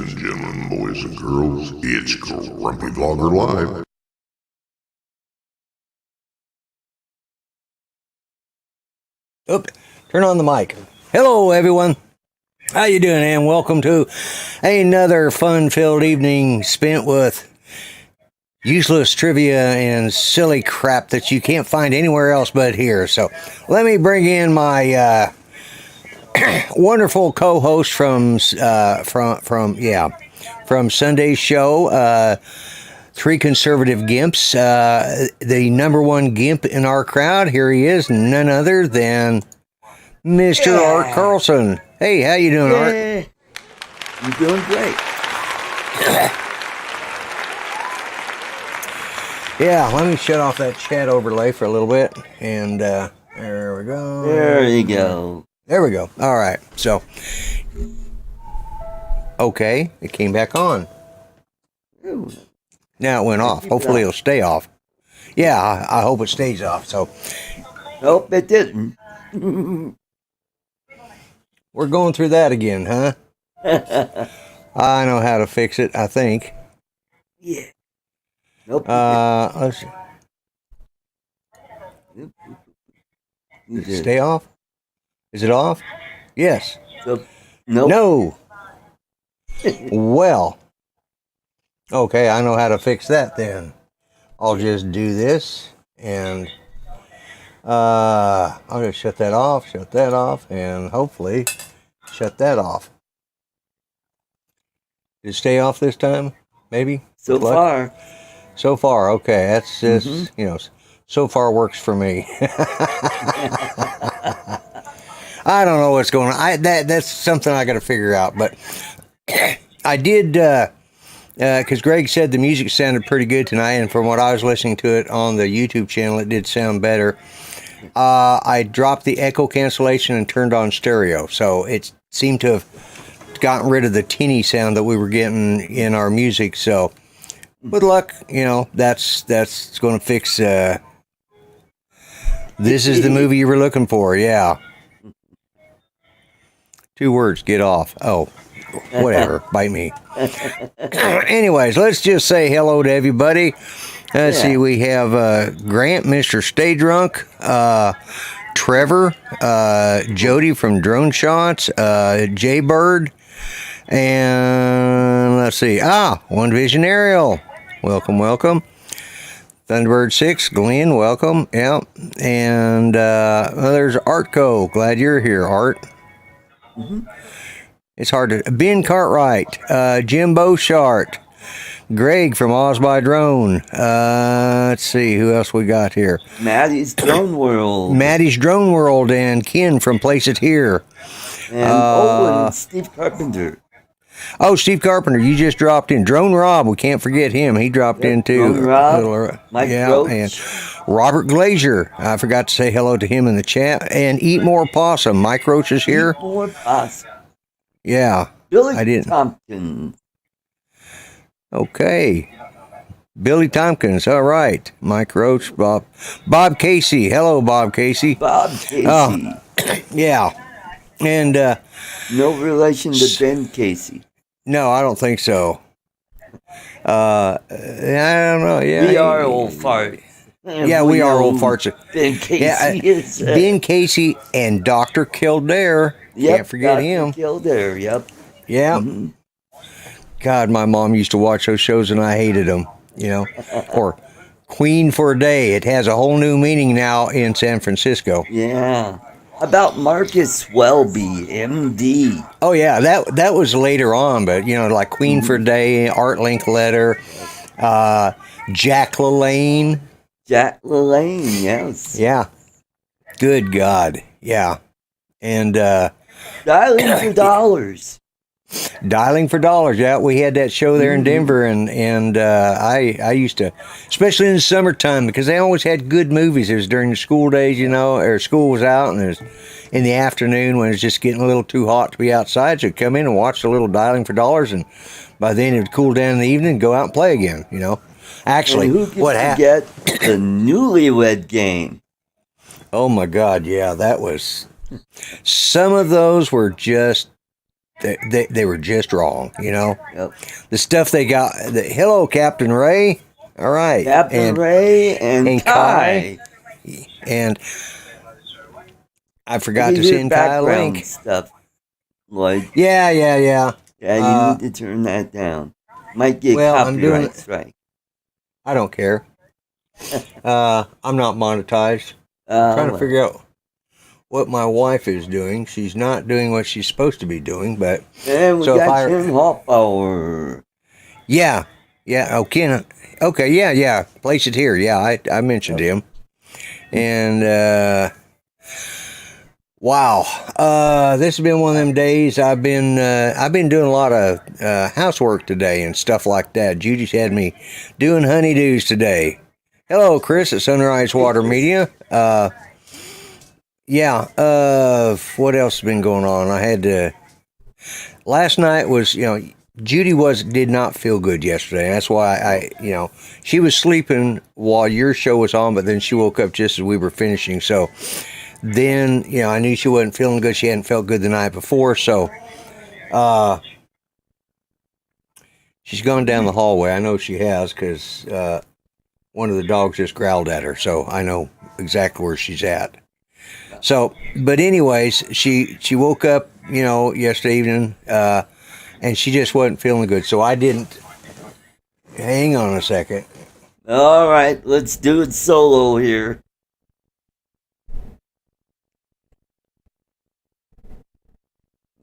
and gentlemen, boys and girls, it's Grumpy Vlogger Live. Oop, turn on the mic. Hello, everyone. How you doing, and welcome to another fun-filled evening spent with useless trivia and silly crap that you can't find anywhere else but here. So let me bring in my wonderful co-host from Sunday's show. Three conservative gimps. The number one gimp in our crowd. Here he is, none other than Mr. Art Carlson. Hey, how you doing, Art? I'm doing great. Yeah, let me shut off that chat overlay for a little bit. And there we go. There you go. There we go. All right. So, okay, it came back on. Ooh. Now it went off. Hopefully it'll stay off. Yeah, I hope it stays off. So, Nope, it didn't. we're going through that again, huh? I know how to fix it, I think. Yeah. Nope. Let's see. Did it stay off? Is it off? Yes. So, nope. No. Well. Okay, I know how to fix that then. I'll just do this and I'll just shut that off, and hopefully shut that off. Did it stay off this time? Maybe? So far. So far, okay. That's just, so far works for me. I don't know what's going on. That's something I got to figure out. But I did, because Greg said the music sounded pretty good tonight, and from what I was listening to it on the YouTube channel, it did sound better. I dropped the echo cancellation and turned on stereo, so it seemed to have gotten rid of the tinny sound that we were getting in our music. So, with luck, that's going to fix. This is the movie you were looking for, yeah. 2 words, get off. Oh, whatever, bite me. Anyways, let's just say hello to everybody. Let's see, we have Grant, Mr. Stay Drunk, Trevor, Jody from Drone Shots, Jay Bird, and let's see, One Vision Ariel. Welcome. Thunderbird 6, Glenn, welcome. Yeah. And there's Artco. Glad you're here, Art. Mm-hmm. It's hard to... Ben Cartwright, Jim Beauchart, Greg from Oz by Drone. Let's see, who else we got here? Maddie's Drone World. Maddie's Drone World and Ken from Place It Here. And Steve Carpenter. Oh, Steve Carpenter, you just dropped in. Drone Rob, we can't forget him. He dropped in too. Drone Rob, Mike Roach. And Robert Glazier. I forgot to say hello to him in the chat. And Eat More Possum. Mike Roach is here. Eat More Possum. Yeah. Billy Tompkins. Okay. Billy Tompkins. All right. Mike Roach. Bob Casey. Hello, Bob Casey. Bob Casey. Yeah. And no relation to Ben Casey. No, I don't think so. I don't know. Yeah, we are old farts. Yeah, we are old farts. Ben Casey is Ben Casey and Dr. Kildare. Yep, can't forget Dr. him. Kildare, yep. Yeah. Mm-hmm. God, my mom used to watch those shows and I hated them, Or Queen for a Day. It has a whole new meaning now in San Francisco. Yeah. About Marcus Welby, MD. Oh, yeah, that was later on, but, like Queen for a Day, Art Linkletter, Jack LaLanne. Jack LaLanne, yes. Yeah. Good God. Yeah. And Dialing for Dollars. Dialing for Dollars. Yeah, we had that show there in Denver, and I used to, especially in the summertime, because they always had good movies. It was during the school days, or school was out, and it was in the afternoon when it was just getting a little too hot to be outside. So I'd come in and watch a little Dialing for Dollars, and by then it would cool down in the evening and go out and play again. Actually, what happened? Get the Newlywed Game. Oh my God, yeah, that was. Some of those were just they were just wrong, you know. Yep. The stuff they got. Hello, Captain Ray. All right, Captain Ray and Kai. and I I forgot can to hear send Kai a background link. stuff, Lloyd. Yeah. Yeah, you need to turn that down. Might get Well, I'm doing copyright strike. I don't care. I'm not monetized. I'm trying to figure out what my wife is doing. She's not doing what she's supposed to be doing, but And we so if got Ken Hoppower. yeah. Oh, Ken. Okay, yeah. Place it here. Yeah, I mentioned him. And wow, this has been one of them days. I've been doing a lot of housework today and stuff like that. Judy's had me doing honeydews today. Hello, Chris at Sunrise Water Media. What else has been going on? I had to. Last night was, Judy did not feel good yesterday. That's why she was sleeping while your show was on, but then she woke up just as we were finishing. So then, I knew she wasn't feeling good. She hadn't felt good the night before. So, she's gone down the hallway. I know she has because one of the dogs just growled at her. So I know exactly where she's at. So, but anyways, she woke up, yesterday evening, and she just wasn't feeling good. So I didn't. Hang on a second. All right, let's do it solo here.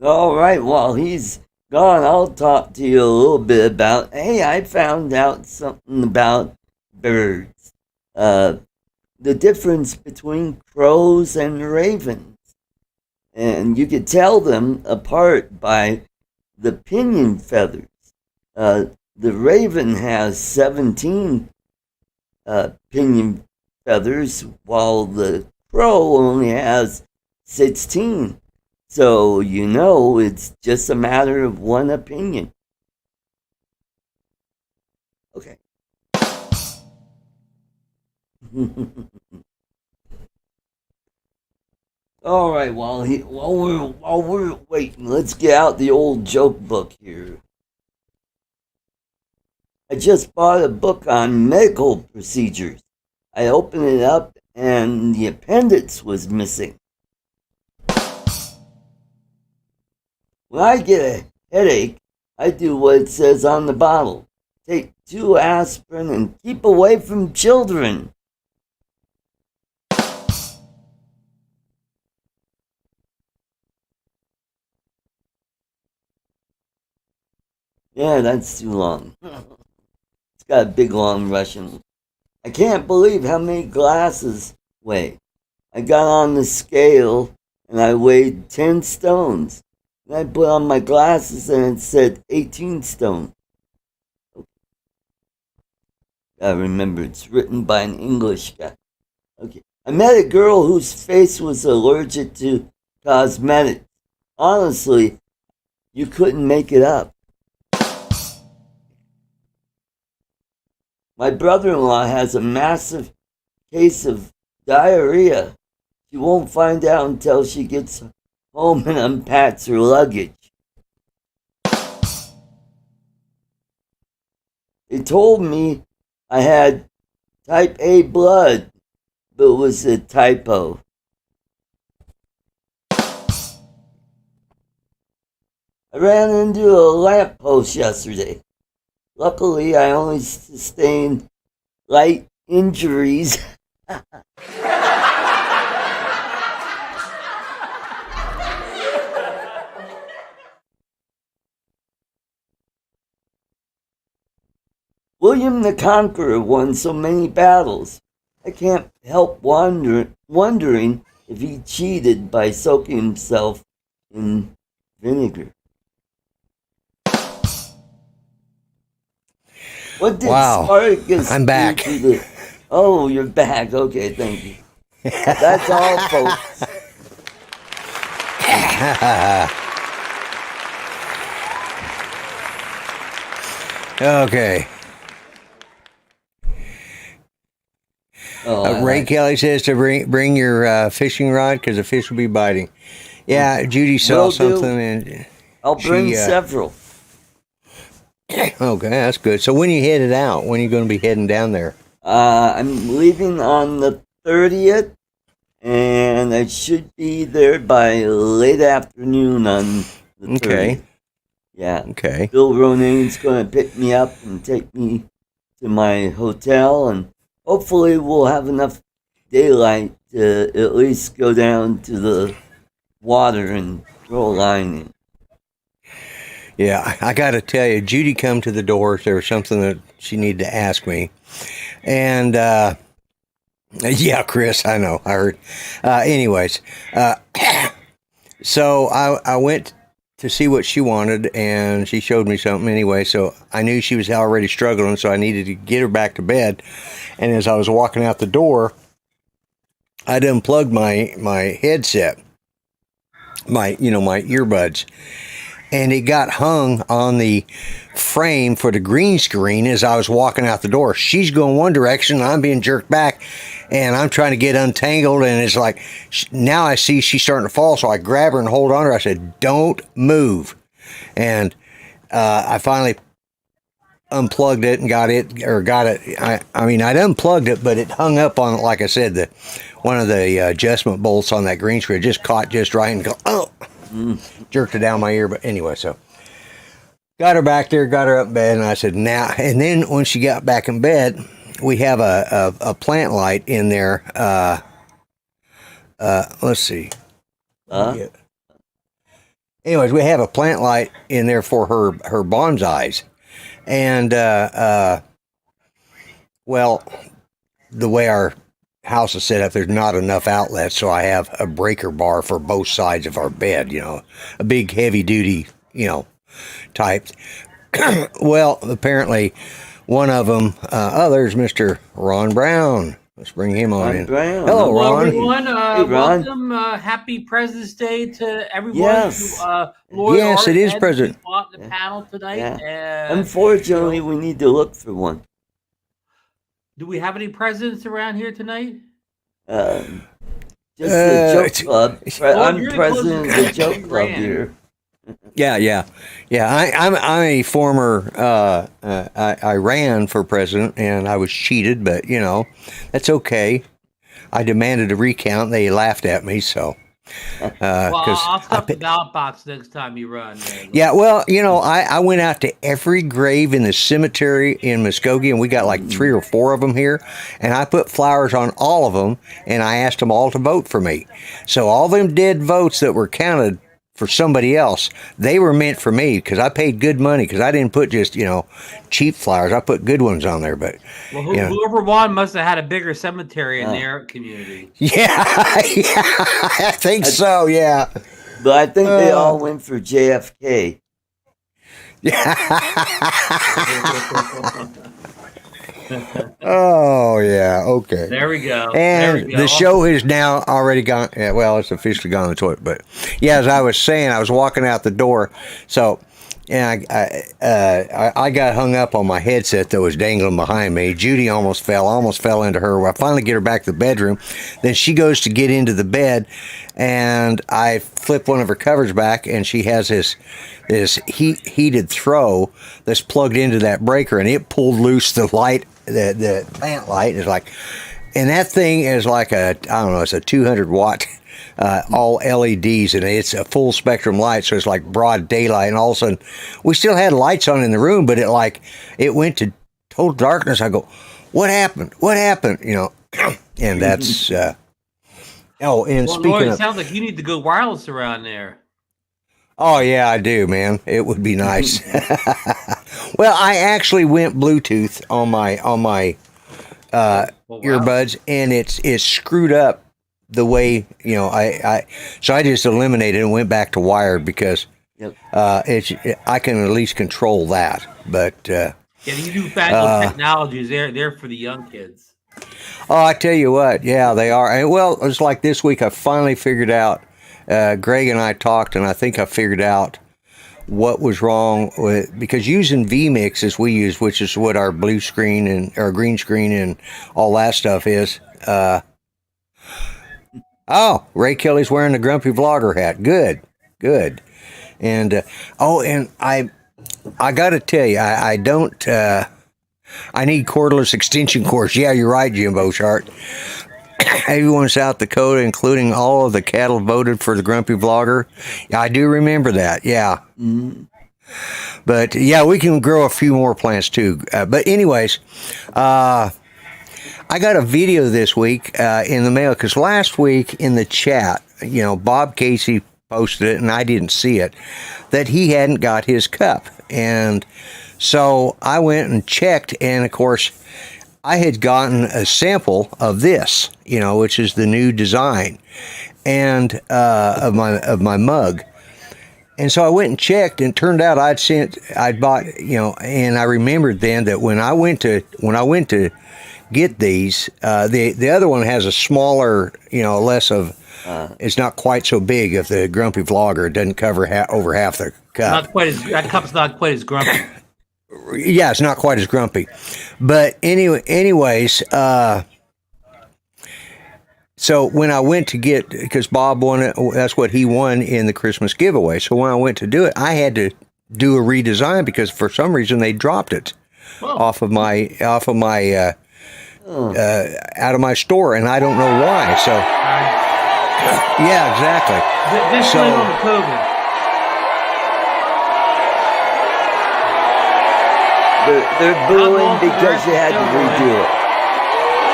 All right, while he's gone, I'll talk to you a little bit about. Hey, I found out something about birds. The difference between crows and ravens. And you could tell them apart by the pinion feathers. The raven has 17 pinion feathers, while the crow only has 16. So, it's just a matter of one opinion. Okay. All right, while we're waiting, let's get out the old joke book here. I just bought a book on medical procedures. I opened it up and the appendix was missing. When I get a headache, I do what it says on the bottle. Take 2 aspirin and keep away from children. Yeah, that's too long. It's got a big long Russian. I can't believe how many glasses weigh. I got on the scale and I weighed 10 stones. And I put on my glasses and it said 18 stone. I remember it's written by an English guy. Okay. I met a girl whose face was allergic to cosmetics. Honestly, you couldn't make it up. My brother-in-law has a massive case of diarrhea. She won't find out until she gets home and unpacks her luggage. They told me I had type A blood, but it was a typo. I ran into a lamppost yesterday. Luckily, I only sustained light injuries. William the Conqueror won so many battles. I can't help wondering if he cheated by soaking himself in vinegar. What did Spartacus I'm back. Oh, you're back. Okay, thank you. That's all, folks. Okay. Ray Kelly says to bring your fishing rod because the fish will be biting. Yeah, Judy saw something and I'll bring several. Okay, that's good. So when you headed out? When are you going to be heading down there? I'm leaving on the 30th, and I should be there by late afternoon on the 30th. Okay. Yeah. Okay. Bill Ronayne's going to pick me up and take me to my hotel, and hopefully we'll have enough daylight to at least go down to the water and throw a line in. Yeah, I got to tell you, Judy come to the door. There was something that she needed to ask me. And, yeah, Chris, I know, I heard. Anyways, so I went to see what she wanted, and she showed me something anyway. So I knew she was already struggling, so I needed to get her back to bed. And as I was walking out the door, I'd unplugged my headset, my earbuds, and it got hung on the frame for the green screen as I was walking out the door. She's going one direction, I'm being jerked back, and I'm trying to get untangled, and it's like, now I see she's starting to fall, so I grab her and hold on to her. I said, don't move. And I finally unplugged it and got it. I mean, I'd unplugged it, but it hung up on, like I said, one of the adjustment bolts on that green screen just caught just right and jerked it down my ear. But anyway, so got her back there, got her up in bed, and I said, now. And then when she got back in bed, we have a plant light in there. Let's see. Anyways, we have a plant light in there for her bonsais. And, well, the way our house is set up, there's not enough outlets, so I have a breaker bar for both sides of our bed, a big heavy duty, type. Well, apparently one of them, there's Mr. Ron Brown. Let's bring him on in. Brown. Hello, Ron. Everyone. Hey, Ron. Welcome. Happy President's Day to everyone. Yes. Yes, it is President. On the panel tonight. Yeah. Unfortunately, we need to look for one. Do we have any presidents around here tonight? Just the joke club. I'm president of the joke club here. Yeah. I'm a former. I ran for president, and I was cheated, but that's okay. I demanded a recount. They laughed at me, so. Well, I'll stuff the ballot box next time you run. Man. Yeah, well, I went out to every grave in the cemetery in Muskogee, and we got like 3 or 4 of them here, and I put flowers on all of them, and I asked them all to vote for me. So all them dead votes that were counted for somebody else, they were meant for me, because I paid good money, because I didn't put just, cheap flowers. I put good ones on there, but... Well, whoever won must have had a bigger cemetery in their community. Yeah, I think so, yeah. But I think they all went for JFK. Yeah. Oh, yeah, okay. There we go. And the show is now already gone. Yeah, well, it's officially gone on the toilet. But, yeah, as I was saying, I was walking out the door. So, and I got hung up on my headset that was dangling behind me. Judy almost fell into her. I finally get her back to the bedroom. Then she goes to get into the bed, and I flip one of her covers back, and she has this heated throw that's plugged into that breaker, and it pulled loose the light, the plant light. Is like, and that thing is like it's a 200 watt, all LEDs, and it's a full spectrum light, so it's like broad daylight. And all of a sudden, we still had lights on in the room, but it went to total darkness. I go, what happened? And that's. And speaking Lloyd, of, it sounds like you need to go wireless around there. Oh, yeah, I do, man. It would be nice. Well, I actually went Bluetooth on my earbuds, and it's screwed up the way, so I just eliminated and went back to wired because I can at least control that. But yeah, these newfangled technologies, they're for the young kids. Oh, I tell you what, yeah, they are. And, well, it's like this week I finally figured out. Greg and I talked, and I think I figured out what was wrong with, because using vMix as we use, which is what our blue screen and our green screen and all that stuff is. Ray Kelly's wearing the Grumpy Vlogger hat. Good. And and I got to tell you, I don't. I need cordless extension cords. Yeah, you're right, Jimbo Shark. Everyone in South Dakota, including all of the cattle, voted for the Grumpy Vlogger. Yeah, I do remember that. Yeah. Mm-hmm. But yeah, we can grow a few more plants too. But anyways, I got a video this week in the mail because last week in the chat, Bob Casey posted it and I didn't see it, that he hadn't got his cup. And so I went and checked, and of course, I had gotten a sample of this, which is the new design, and of my mug. And so I went and checked, and it turned out I'd bought, and I remembered then that when I went to get these, the other one has a smaller, less of, it's not quite so big of the Grumpy Vlogger. It doesn't cover over half the cup. That cup's not quite as grumpy. Yeah, it's not quite as grumpy. But anyways, so when I went to get, because Bob won it, that's what he won in the Christmas giveaway. So when I went to do it, I had to do a redesign because for some reason they dropped it off of my out of my store, and I don't know why. So yeah, exactly. This so, on COVID. They're booing because they had to redo it.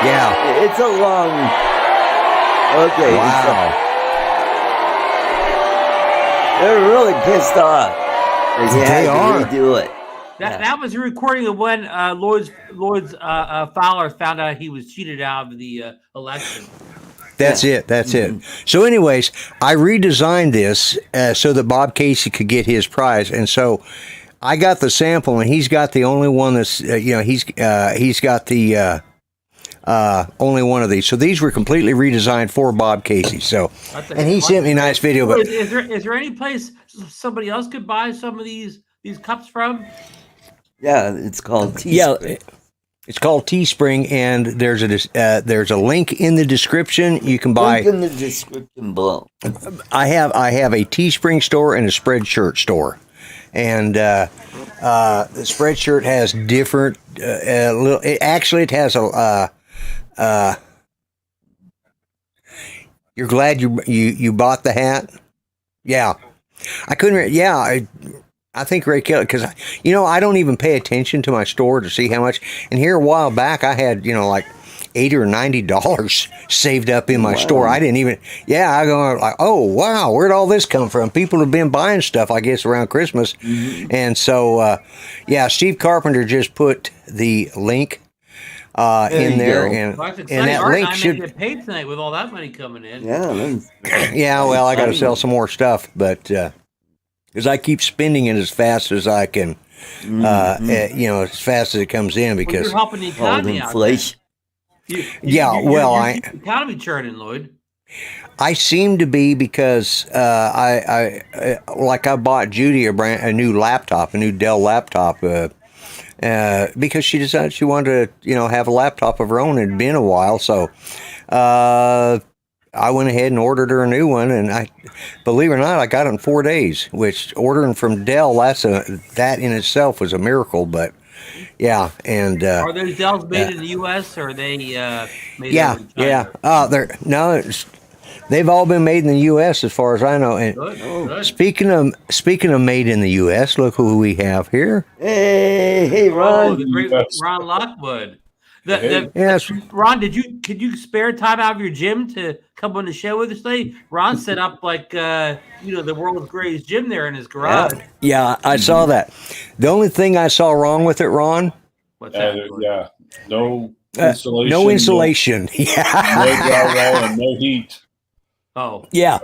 Yeah. It's a long... Okay. Wow. They're really pissed off. They had to redo it. That was a recording of when Lloyd's Fowler found out he was cheated out of the election. That's it. So anyways, I redesigned this so that Bob Casey could get his prize. And so I got the sample, and he's got the only one that's, he's got the only one of these. So these were completely redesigned for Bob Casey. So, and he sent me a nice video. But is there any place somebody else could buy some of these cups from? Yeah, it's called Teespring. Yeah, it's called Teespring, and there's a link in the description. You can buy. Link in the description below. I have a Teespring store and a Spreadshirt store. And the Spreadshirt has different little. It has a. You're glad you bought the hat? Yeah, I couldn't. Yeah, I think Ray Kelly, because I don't even pay attention to my store to see how much. And here a while back, I had like $80 or $90 saved up in my store. I didn't even. Yeah, I go like, oh wow, where'd all this come from? People have been buying stuff, I guess, around Christmas, and so Steve Carpenter just put the link in there, and that link should get paid tonight with all that money coming in. Yeah, yeah. Well, I got to sell some more stuff, but because I keep spending it as fast as I can, as fast as it comes in, because you're helping the economy out. Inflation. You're economy churning, Lloyd. I seem to be, because I bought Judy a new laptop, a new Dell laptop, because she decided she wanted to have a laptop of her own. It had been a while, so I went ahead and ordered her a new one, and I, believe it or not, I got it in 4 days. Which, ordering from Dell, that in itself was a miracle. But yeah, and are those Dells made in the U.S. or are they made in China? Yeah. They've all been made in the U.S. as far as I know. And good. Speaking of made in the U.S., look who we have here. Hey, Ron. Oh, the great Ron Lockwood. Yes. Ron, could you spare time out of your gym to come on the show with us today? Ron set up the world's greatest gym there in his garage. Yeah, I saw that. The only thing I saw wrong with it, Ron. What's that? Yeah, no insulation. No insulation. Yeah. No drywall and no heat. Oh. Yeah.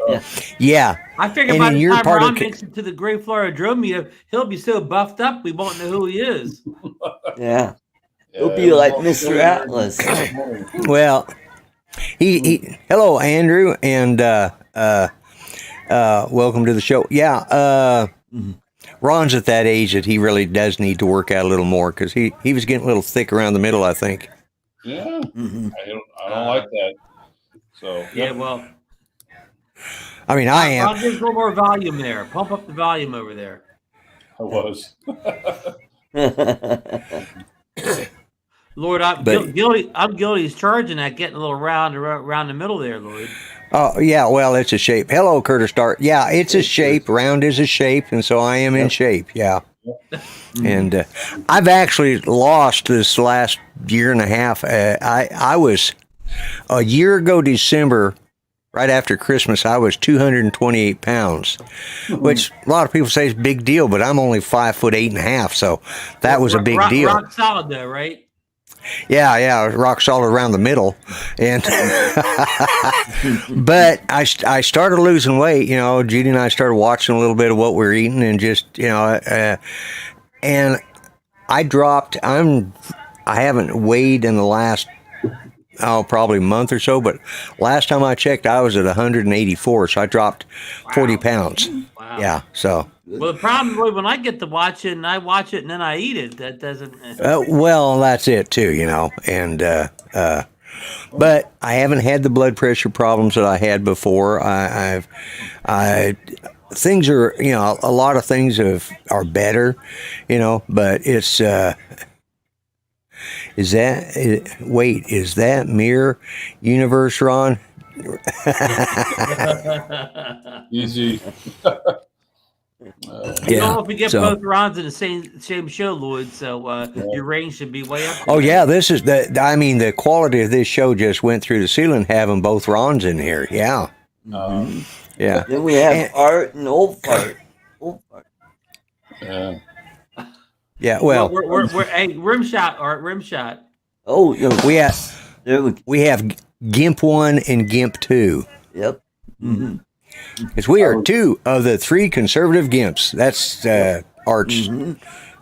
I figure by the time Ron makes it to the Great Florida Drone Meet, he'll be so buffed up we won't know who he is. Yeah. He'll be like Mr. Atlas. Well, he hello, Andrew, and welcome to the show. Yeah, Ron's at that age that he really does need to work out a little more, because he was getting a little thick around the middle, I think. Yeah, I don't like that. So yeah, well. I mean, I am. Ron, there's a little more volume there. Pump up the volume over there. I was. Lloyd, I'm But- guilty. I'm guilty as charging that, getting a little round around the middle there, Lloyd. Oh, yeah, well, it's a shape. Hello, Curtis Dart. Yeah, it's a shape. Round is a shape, and so I am in shape, yeah. And I've actually lost this last year and a half. I was, a year ago December, right after Christmas, I was 228 pounds, which a lot of people say is a big deal, but I'm only 5'8.5", so that was a big deal. Rock solid though, right? Yeah, rock solid around the middle, and but I started losing weight. You know, Judy and I started watching a little bit of what we were eating, and just and I dropped. I haven't weighed in the last probably month or so, but last time I checked, I was at 184, so I dropped 40 pounds. Wow. Yeah, so. Well, the problem, Lloyd, when I get to watch it and I watch it and then I eat it, that doesn't. Well, that's it too, you know, and but I haven't had the blood pressure problems that I had before. Things are, you know, a lot of things are better, you know, but it's is that Mirror Universe, Ron? Easy. You know, if we get so- both Rons in the same show, Lloyd, so your range should be way up. Oh yeah, this is the quality of this show just went through the ceiling having both Rons in here. Yeah. Yeah. Then we have Art and Old Fart. Yeah. Yeah. Well, we're hey, rim shot, Art, rim shot. Oh, yeah. we have GIMP 1 and GIMP 2. Yep. Mm-hmm. Because we are two of the three conservative GIMPs. That's Art's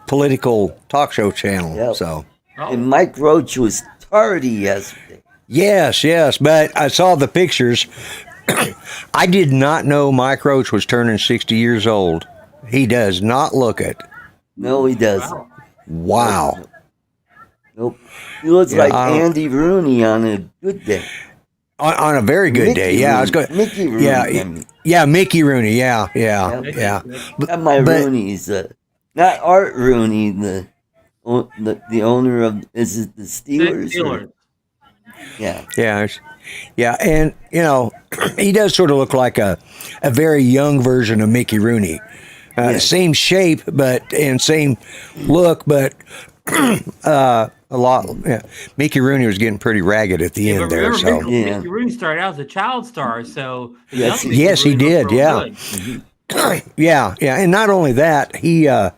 political talk show channel. Yep. So. And Mike Roach was tardy yesterday. Yes, but I saw the pictures. I did not know Mike Roach was turning 60 years old. He does not look it. No, he doesn't. Wow. Nope. He looks like Andy Rooney on a good day. On a very good day, yeah. I was going. Mickey Rooney. Yeah, Mickey Rooney. Yeah. Not my Rooney's. Not Art Rooney. The owner of is it the Steelers? Steelers. Yeah, and you know, he does sort of look like a very young version of Mickey Rooney. Same shape, and same look, but a lot. Yeah. Mickey Rooney was getting pretty ragged at the end there. So Mickey Rooney started out as a child star, so yes, he did. Yeah. yeah, and not only that, he, you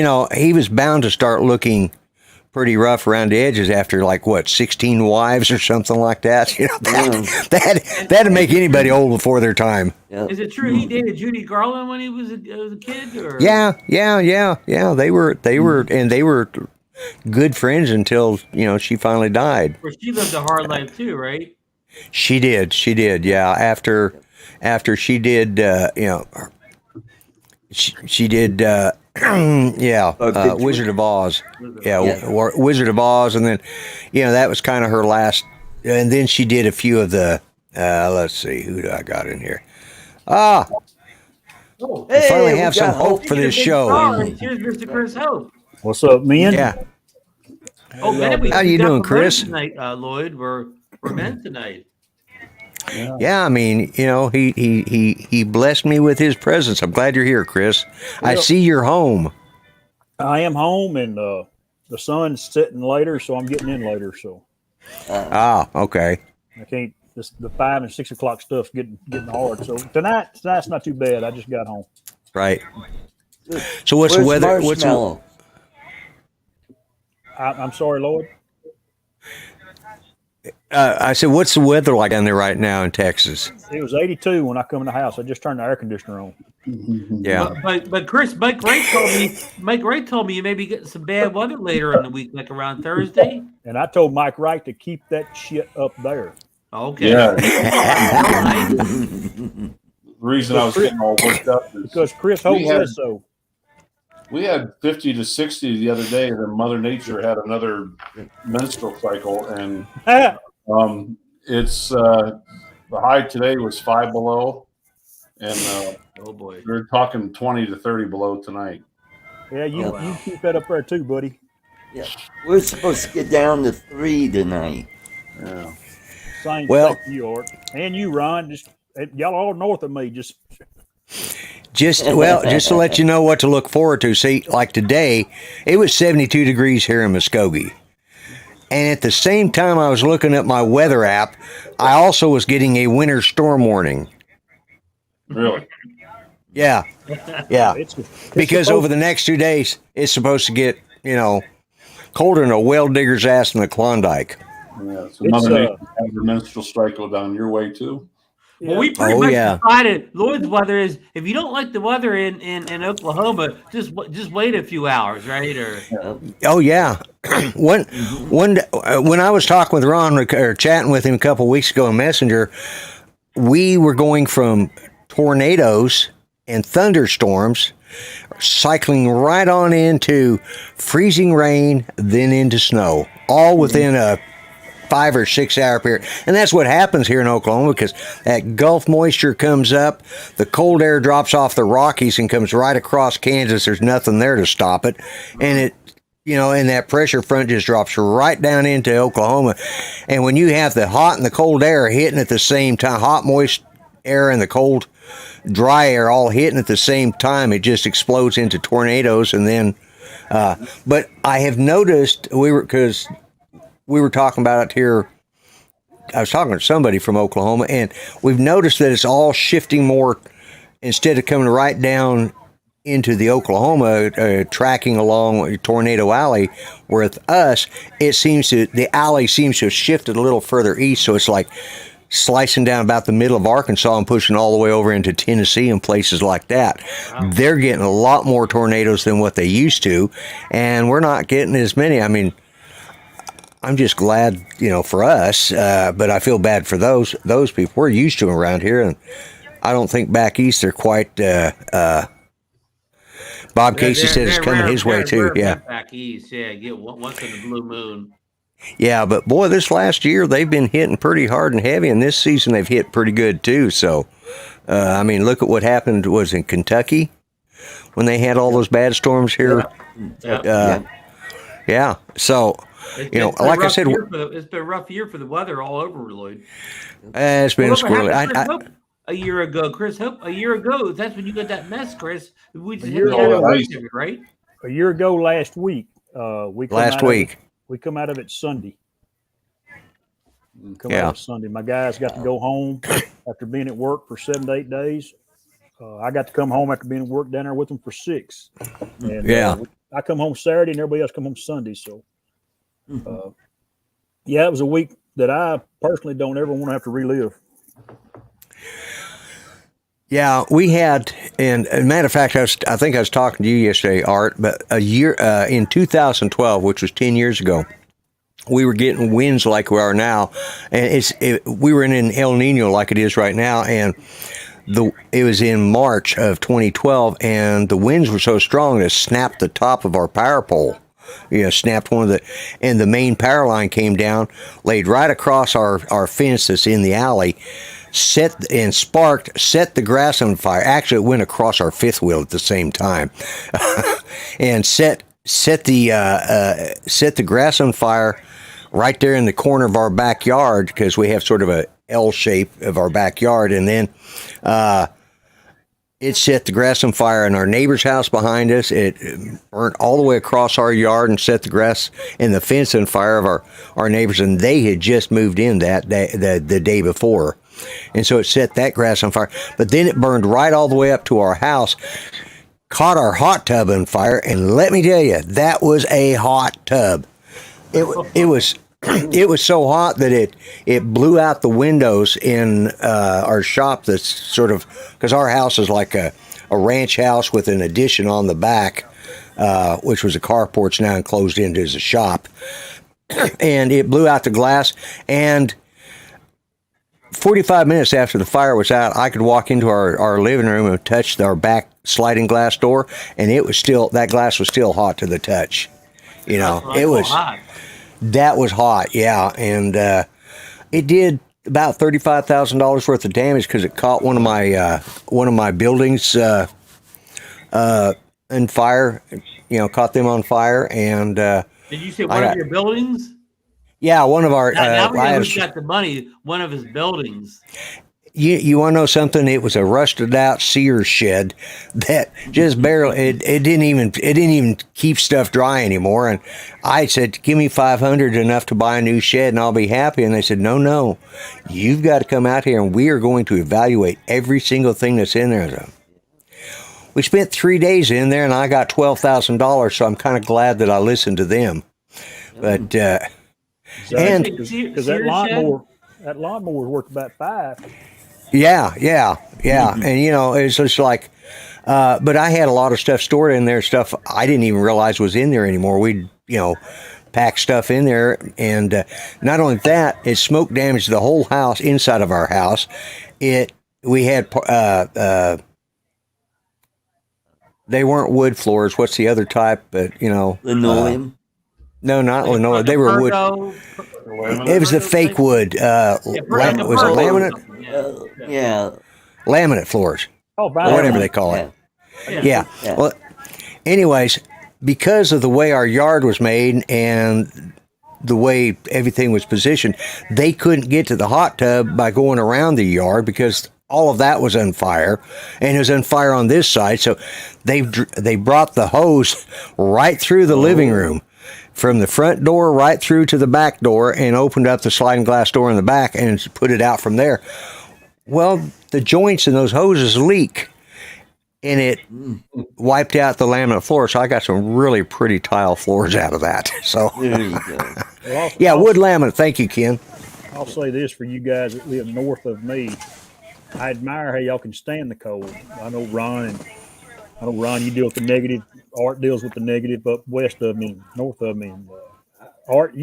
know, he was bound to start looking pretty rough around the edges after 16 wives or something like that. You know, that'd make anybody old before their time. Yep. Is it true he dated Judy Garland when he was a kid? Or? Yeah. They were good friends until she finally died. Well, she lived a hard life too, right? She did. Yeah. After she did, she did. Wizard of Oz. Wizard of Oz, and then, that was kind of her last. And then she did a few of the. Let's see, who do I got in here? Hey, we finally have some hope for this show. Here's Mr. Chris Hope. What's up, man? Yeah. Oh, man, how you doing, Chris? Tonight, Lloyd, we're men tonight. Yeah, I mean, he blessed me with his presence. I'm glad you're here, Chris. I see you're home. I am home, and the sun's setting later, so I'm getting in later. So, okay. I can't. The 5 and 6 o'clock stuff's getting hard. So tonight's not too bad. I just got home. Right. So what's the weather? Marshmallow? I'm sorry, Lloyd. I said, what's the weather like down there right now in Texas? It was 82 when I come in the house. I just turned the air conditioner on. Yeah. But Chris, Mike Wright told me you may be getting some bad weather later in the week, like around Thursday. And I told Mike Wright to keep that shit up there. Okay. Yeah. The reason I was getting all worked up is because Chris Hope says so. We had 50 to 60 the other day, and then Mother Nature had another menstrual cycle, and it's like the high today was 5 below, and Oh boy. we're talking 20 to 30 below tonight. Yeah, you wow. you keep that up there too, buddy. Yeah, we're supposed to get down to 3 tonight. Yeah. Same Well- for you, Art, and you, Ron. Just y'all all north of me. Just Just to let you know what to look forward to. See, like today, it was 72 degrees here in Muskogee. And at the same time I was looking at my weather app, I also was getting a winter storm warning. Really? Yeah. Yeah. it's Because over the next 2 days, it's supposed to get, colder than a well digger's ass in the Klondike. Yeah. So It's, Mother Nature has her minstrel strike go down your way too. Well, we pretty Oh, much yeah. decided Lloyd's weather is if you don't like the weather in Oklahoma, just wait a few hours, right? Or Oh yeah, when I was talking with Ron or chatting with him a couple weeks ago in Messenger, we were going from tornadoes and thunderstorms, cycling right on into freezing rain, then into snow, all within a 5 or 6 hour period. And that's what happens here in Oklahoma because that Gulf moisture comes up, the cold air drops off the Rockies and comes right across Kansas. There's nothing there to stop it. And it, and that pressure front just drops right down into Oklahoma. And when you have the hot and the cold air hitting at the same time, hot, moist air and the cold, dry air all hitting at the same time, it just explodes into tornadoes. And then, but I have noticed because we were talking about it here. I was talking to somebody from Oklahoma, and we've noticed that it's all shifting more. Instead of coming right down into the Oklahoma, tracking along Tornado Alley, with us, the alley seems to have shifted a little further east. So it's like slicing down about the middle of Arkansas and pushing all the way over into Tennessee and places like that. Wow. They're getting a lot more tornadoes than what they used to, and we're not getting as many. I mean, I'm just glad, for us, but I feel bad for those people. We're used to them around here, and I don't think back east they're quite. Bob Casey said it's coming his way too. Yeah, back east. Yeah, get once in the blue moon. Yeah, but boy, this last year they've been hitting pretty hard and heavy, and this season they've hit pretty good too. So, I mean, look at what happened was in Kentucky when they had all those bad storms here. Yeah. So. Like I said, it's been a rough year for the weather all over, Lloyd. It's been squirrely. A year ago, Chris Hope. A year ago, that's when you got that mess, Chris. We just right? A year ago, last week, we come out of it Sunday. My guys got to go home after being at work for 7 to 8 days. I got to come home after being at work down there with them for 6. And I come home Saturday, and everybody else come home Sunday. So. It was a week that I personally don't ever want to have to relive. Yeah, we had, and as a matter of fact, I think I was talking to you yesterday, Art, but a year in 2012, which was 10 years ago, we were getting winds like we are now, and we were in an El Nino like it is right now, and it was in March of 2012, and the winds were so strong that it snapped the top of our power pole. Snapped and the main power line came down, laid right across our fence that's in the alley, set the grass on fire. Actually, it went across our fifth wheel at the same time, and set the grass on fire right there in the corner of our backyard because we have sort of a L shape of our backyard, and then it set the grass on fire in our neighbor's house behind us. It burnt all the way across our yard and set the grass and the fence on fire of our neighbors. And they had just moved in that day, the day before. And so it set that grass on fire. But then it burned right all the way up to our house, caught our hot tub on fire. And let me tell you, that was a hot tub. It was so hot that it blew out the windows in our shop. That's sort of because our house is like a ranch house with an addition on the back, which was a carport's now enclosed into as a shop, and it blew out the glass. And 45 minutes after the fire was out, I could walk into our living room and touch our back sliding glass door, and that glass was still hot to the touch. It was. Hot. That was hot, yeah, and it did about $35,000 worth of damage because it caught one of my buildings in fire. Caught them on fire, and Did you say one of your buildings? yeah, one of our. Now we know who's got the money. One of his buildings. You want to know something? It was a rusted out Sears shed that just barely. It didn't even keep stuff dry anymore. And I said, "Give me $500, enough to buy a new shed, and I'll be happy." And they said, "No, you've got to come out here, and we are going to evaluate every single thing that's in there." So we spent 3 days in there, and I got $12,000. So I'm kind of glad that I listened to them. But because that lawnmower worth about $5. Yeah. And it's just like, but I had a lot of stuff stored in there, stuff I didn't even realize was in there anymore. We'd, pack stuff in there, and not only that, it smoke damaged the whole house, inside of our house. We had, they weren't wood floors. What's the other type? But, Linoleum. No, not linoleum. They were wood. It was the fake wood. Was it laminate? Yeah. Laminate floors. Oh, or whatever they call it. Yeah. Well, anyways, because of the way our yard was made and the way everything was positioned, they couldn't get to the hot tub by going around the yard because all of that was on fire, and it was on fire on this side. So they brought the hose right through the living room, from the front door right through to the back door, and opened up the sliding glass door in the back and put it out from there. Well, the joints in those hoses leak, and it wiped out the laminate floor. So I got some really pretty tile floors out of that. So, There you go. Well, wood laminate. Thank you, Ken. I'll say this for you guys that live north of me. I admire how y'all can stand the cold. I know Ron, you deal with the negative. Art deals with the negative up west of me, north of me. Art,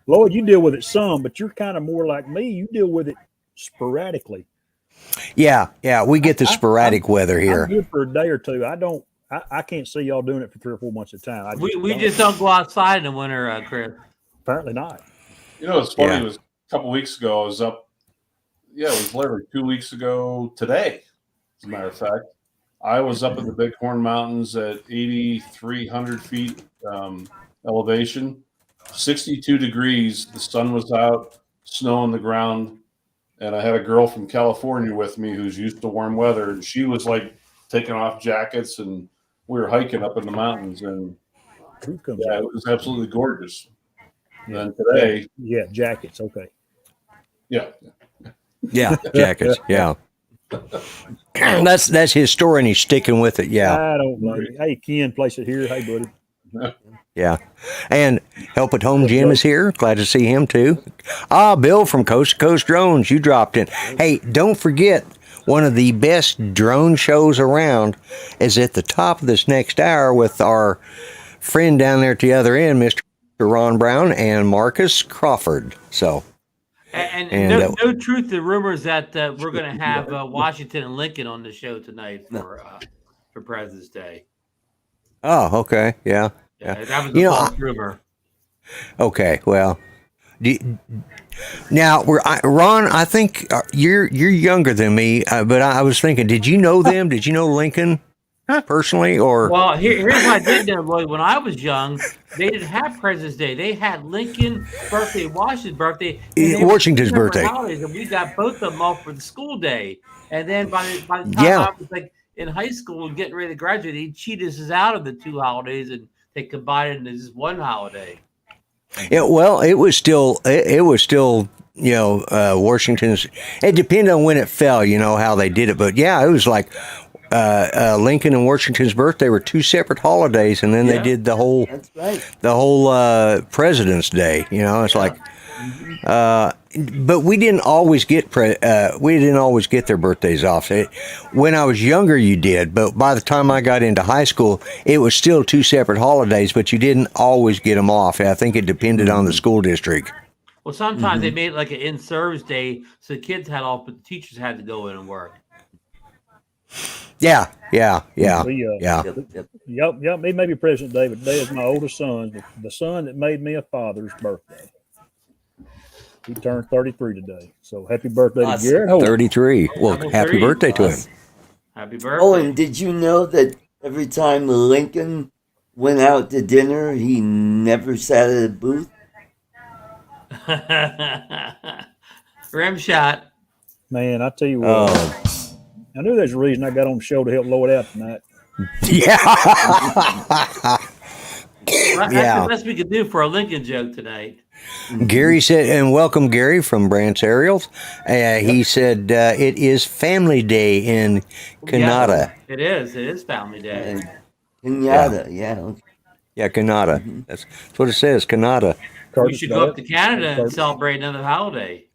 Lloyd, you deal with it some, but you're kind of more like me. You deal with it sporadically. Yeah, we get the sporadic weather here. I'm good for a day or two. I can't see y'all doing it for 3 or 4 months at a time. We just don't go outside in the winter, Chris. Apparently not. It's funny. It was a couple weeks ago. I was up. Yeah, it was literally 2 weeks ago today, as a matter of fact. I was up in the Bighorn Mountains at 8,300 feet elevation, 62 degrees. The sun was out, snow on the ground, and I had a girl from California with me who's used to warm weather, and she was like taking off jackets, and we were hiking up in the mountains, and it was absolutely gorgeous. And then today, jackets, okay, jackets, yeah. That's his story, and he's sticking with it. Yeah, I don't know. Hey, Ken, place it here. Hey, buddy. Yeah, and Help at Home Jim is here. Glad to see him too. Bill from Coast to Coast Drones, you dropped in. Hey, don't forget, one of the best drone shows around is at the top of this next hour with our friend down there at the other end, Mr. Ron Brown and Marcus Crawford. So. And no truth to rumors that we're going to have Washington and Lincoln on the show tonight for President's Day. Oh, okay, yeah. That was a false rumor. Okay, well, now Ron. I think you're younger than me, but I was thinking, did you know them? Did you know Lincoln personally, or? Well, here's what I did know, Lloyd. When I was young, they didn't have President's Day. They had Lincoln's birthday, Washington's birthday, Washington's birthday. Holidays, and we got both of them off for the school day. And then by the time I was like in high school and getting ready to graduate, they cheated us out of the 2 holidays, and they combined it into just one holiday. Yeah, well, it was still Washington's. It depended on when it fell, how they did it, but yeah, it was like. Lincoln and Washington's birthday were 2 separate holidays, and then they did the whole President's Day. It's like, but we didn't always get their birthdays off. When I was younger, you did, but by the time I got into high school, it was still 2 separate holidays, but you didn't always get them off. I think it depended on the school district. Well, sometimes they made it like an in-service day, so the kids had off, but the teachers had to go in and work. Yeah. Yep. It may be President Day, but today is my oldest son, the son that made me a father's birthday. He turned 33 today. So happy birthday to Awesome. Garrett Holt. 33. Well, happy birthday to him. Happy birthday. Oh, and did you know that every time Lincoln went out to dinner, he never sat at a booth? Rim shot. Man, I tell you what. I knew there's a reason I got on the show to help Lloyd out tonight. Yeah. Well, that's the best we could do for a Lincoln joke tonight. Gary said, and welcome Gary from Brant's Aerials. He said it is Family Day in Canada. Yeah, it is. It is Family Day. Canada, yeah. Yeah, Canada. That's what it says, Canada. We should go up to Canada and celebrate another holiday.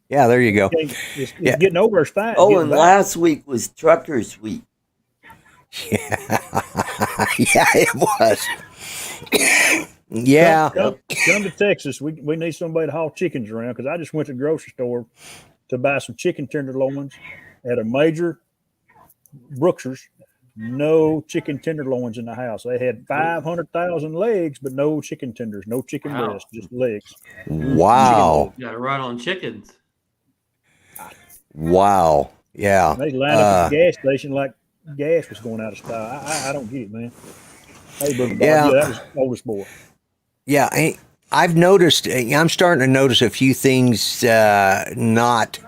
Yeah, there you go. It's getting over as fast. Oh, and last week was Truckers Week. Yeah, it was. Yeah. Come to Texas. We need somebody to haul chickens around because I just went to the grocery store to buy some chicken tenderloins at a major Brooksers. No chicken tenderloins in the house. They had 500,000 legs, but no chicken tenders, no chicken breast, just legs. Wow. You got to run on chickens. Wow. Yeah. They lined up at the gas station like gas was going out of style. I don't get it, man. Hey, brother Bob, yeah, that was oldest boy. Yeah, I've noticed. I'm starting to notice a few things. Not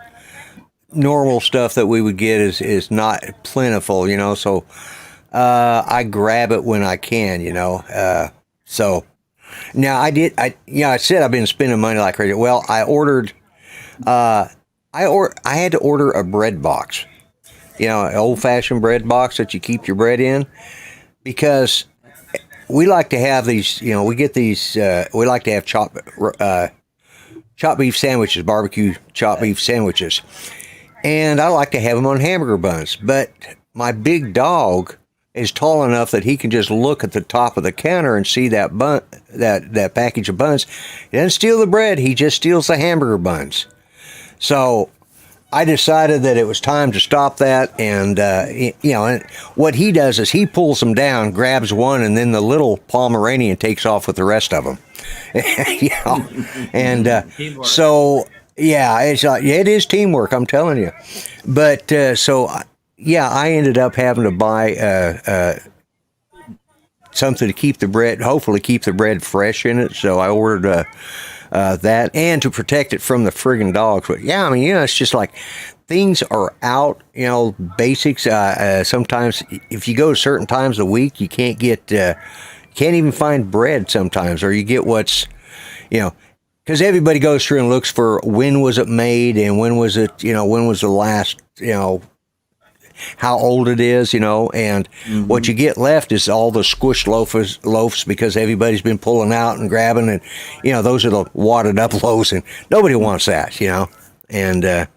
normal stuff that we would get is not plentiful. So I grab it when I can. So now I said I've been spending money like crazy. Well, I ordered. I had to order a bread box. An old-fashioned bread box that you keep your bread in, because we like to have these, we get these, we like to have chopped beef sandwiches, barbecue chopped beef sandwiches. And I like to have them on hamburger buns. But my big dog is tall enough that he can just look at the top of the counter and see that bun, that package of buns. He doesn't steal the bread, he just steals the hamburger buns. So I decided that it was time to stop that, and and what he does is he pulls them down, grabs one, and then the little Pomeranian takes off with the rest of them. And so it is teamwork, I'm telling you. But I ended up having to buy something to keep the bread, hopefully keep the bread fresh in it. So I ordered that, and to protect it from the friggin' dogs. But it's just like things are out, basics. Sometimes if you go certain times of the week, you can't get, can't even find bread sometimes, or you get what's, because everybody goes through and looks for when was it made and when was it, when was the last, how old it is, and what you get left is all the squished loaves because everybody's been pulling out and grabbing, and those are the wadded up loaves, and nobody wants that, and the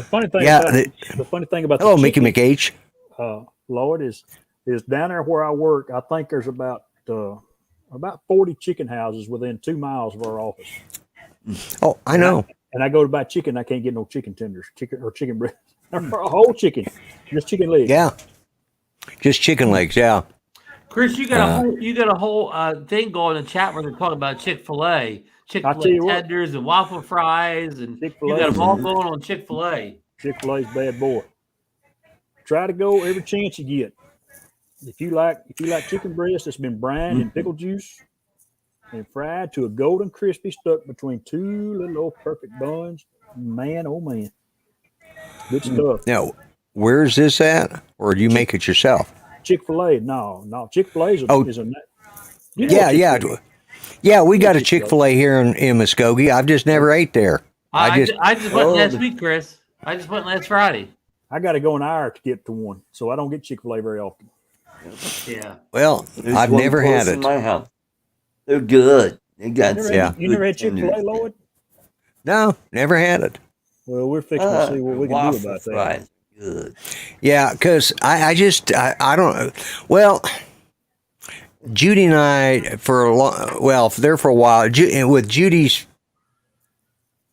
funny thing about hello, the Mickey chicken, McH. Lord, is down there where I work, I think there's about 40 chicken houses within 2 miles of our office. Oh, I know. And I go to buy chicken, I can't get no chicken tenders, chicken breast. A whole chicken, just chicken legs. Yeah, just chicken legs. Yeah, Chris, you got a whole thing going in the chat where they're talking about Chick-fil-A tenders and waffle fries, and Chick-fil-A, you got them all going on Chick-fil-A. Chick-fil-A's bad boy. Try to go every chance you get. If you like chicken breast that's been brined in pickle juice and fried to a golden crispy, stuck between two little old perfect buns, man, oh man. Good stuff. Now, where's this at? Or do you make it yourself? Chick-fil-A. No. Chick-fil-A is a yeah, we got a Chick-fil-A here in Muskogee. I've just never ate there. I just went last week, Chris. I just went last Friday. I got to go an hour to get to one, so I don't get Chick-fil-A very often. Yeah. Well, I've never had it. In my house. They're good. They got You never had Chick-fil-A, Lloyd? No, never had it. Well, we're fixing to see what we can do about that. Right. Good. Yeah, because I don't. Well, Judy and I for a while. With Judy's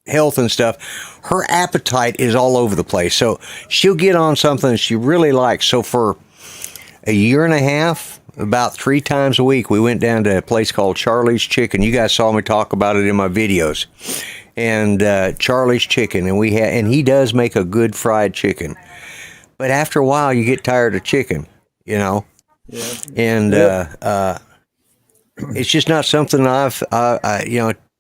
health and stuff, her appetite is all over the place. So she'll get on something she really likes. So for a year and a half, about 3 times a week, we went down to a place called Charlie's Chicken. You guys saw me talk about it in my videos. And Charlie's Chicken, and he does make a good fried chicken. But after a while, you get tired of chicken, you know. Yeah. And it's just not something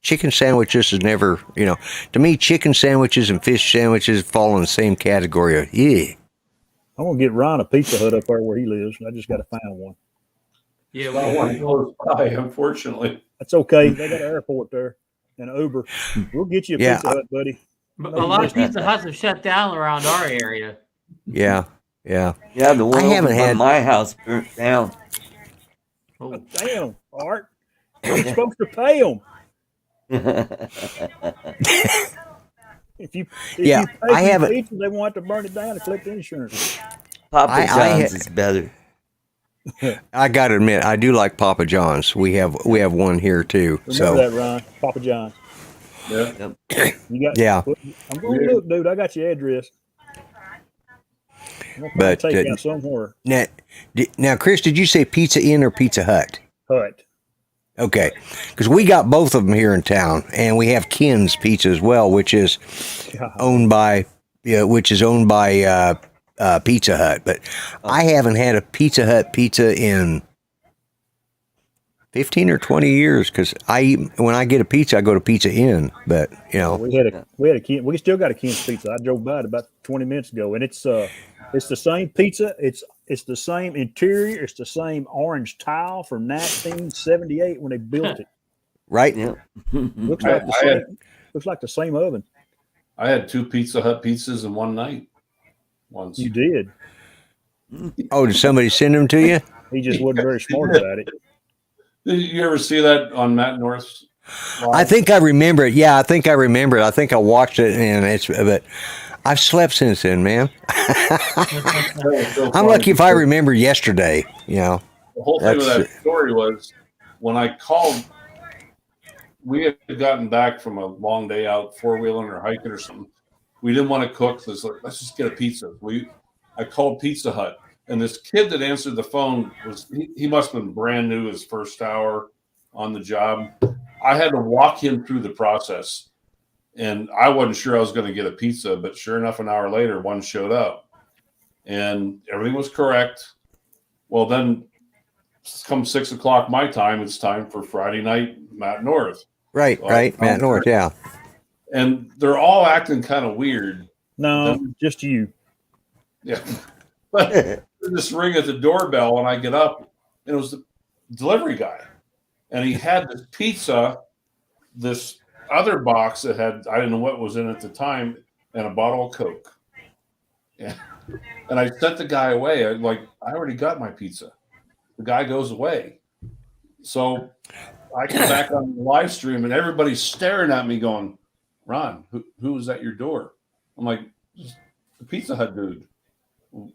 chicken sandwiches is never, to me, chicken sandwiches and fish sandwiches fall in the same category of, I'm going to get Ron a Pizza Hut up there where he lives. I just got to find one. Yeah, Not one close by, unfortunately. That's okay. They got an airport there and an Uber. We'll get you a Pizza Hut, buddy. But a lot of Pizza Huts have shut down around our area. Yeah. Yeah, the one I haven't over by had my house burnt down. Oh. Damn, Art. You're supposed to pay them. If you pay I haven't. pizza, they want to burn it down and collect the insurance. Papa John's is better. I got to admit, I do like Papa John's. We have one here too. Remember that, Ron? Papa John's. Yeah. You got, Yeah. I'm going to look, dude. I got your address. I'm But take it out somewhere. now, Chris, did you say Pizza Inn or Pizza Hut? Hut. Okay, because we got both of them here in town, and we have Ken's Pizza as well, which is owned by Pizza Hut. But I haven't had a Pizza Hut pizza in 15 or 20 years because when I get a pizza, I go to Pizza Inn. But we had a Ken. We still got a Ken's Pizza. I drove by it about 20 minutes ago, and it's the same pizza. It's the same interior. It's the same orange tile from 1978 when they built it. Right. Yeah. Looks like the same oven. I had 2 Pizza Hut pizzas in one night. Once. You did. Oh, did somebody send them to you? He just wasn't very smart about it. Did you ever see that on Matt North's live? I think I remember it. Yeah, I think I remember it. I think I watched it, but I've slept since then, man. I'm lucky if I remember yesterday. The whole thing with that story was when I called. We had gotten back from a long day out, 4-wheeling or hiking or something. We didn't want to cook, so it's like, let's just get a pizza. I called Pizza Hut, and this kid that answered the phone he must have been brand new, his first hour on the job. I had to walk him through the process, and I wasn't sure I was going to get a pizza, but sure enough, an hour later, one showed up, and everything was correct. Well, then come 6 o'clock my time, it's time for Friday night, Matt North. Right, Matt North, yeah. And they're all acting kind of weird. No, just you. Yeah. But this ring at the doorbell, and I get up, and it was the delivery guy. And he had this pizza, this other box that had, I didn't know what was in it at the time, and a bottle of Coke. Yeah. And I sent the guy away. I already got my pizza. The guy goes away. So I come back on the live stream, and everybody's staring at me going, Ron, who was at your door? I'm like, the Pizza Hut dude.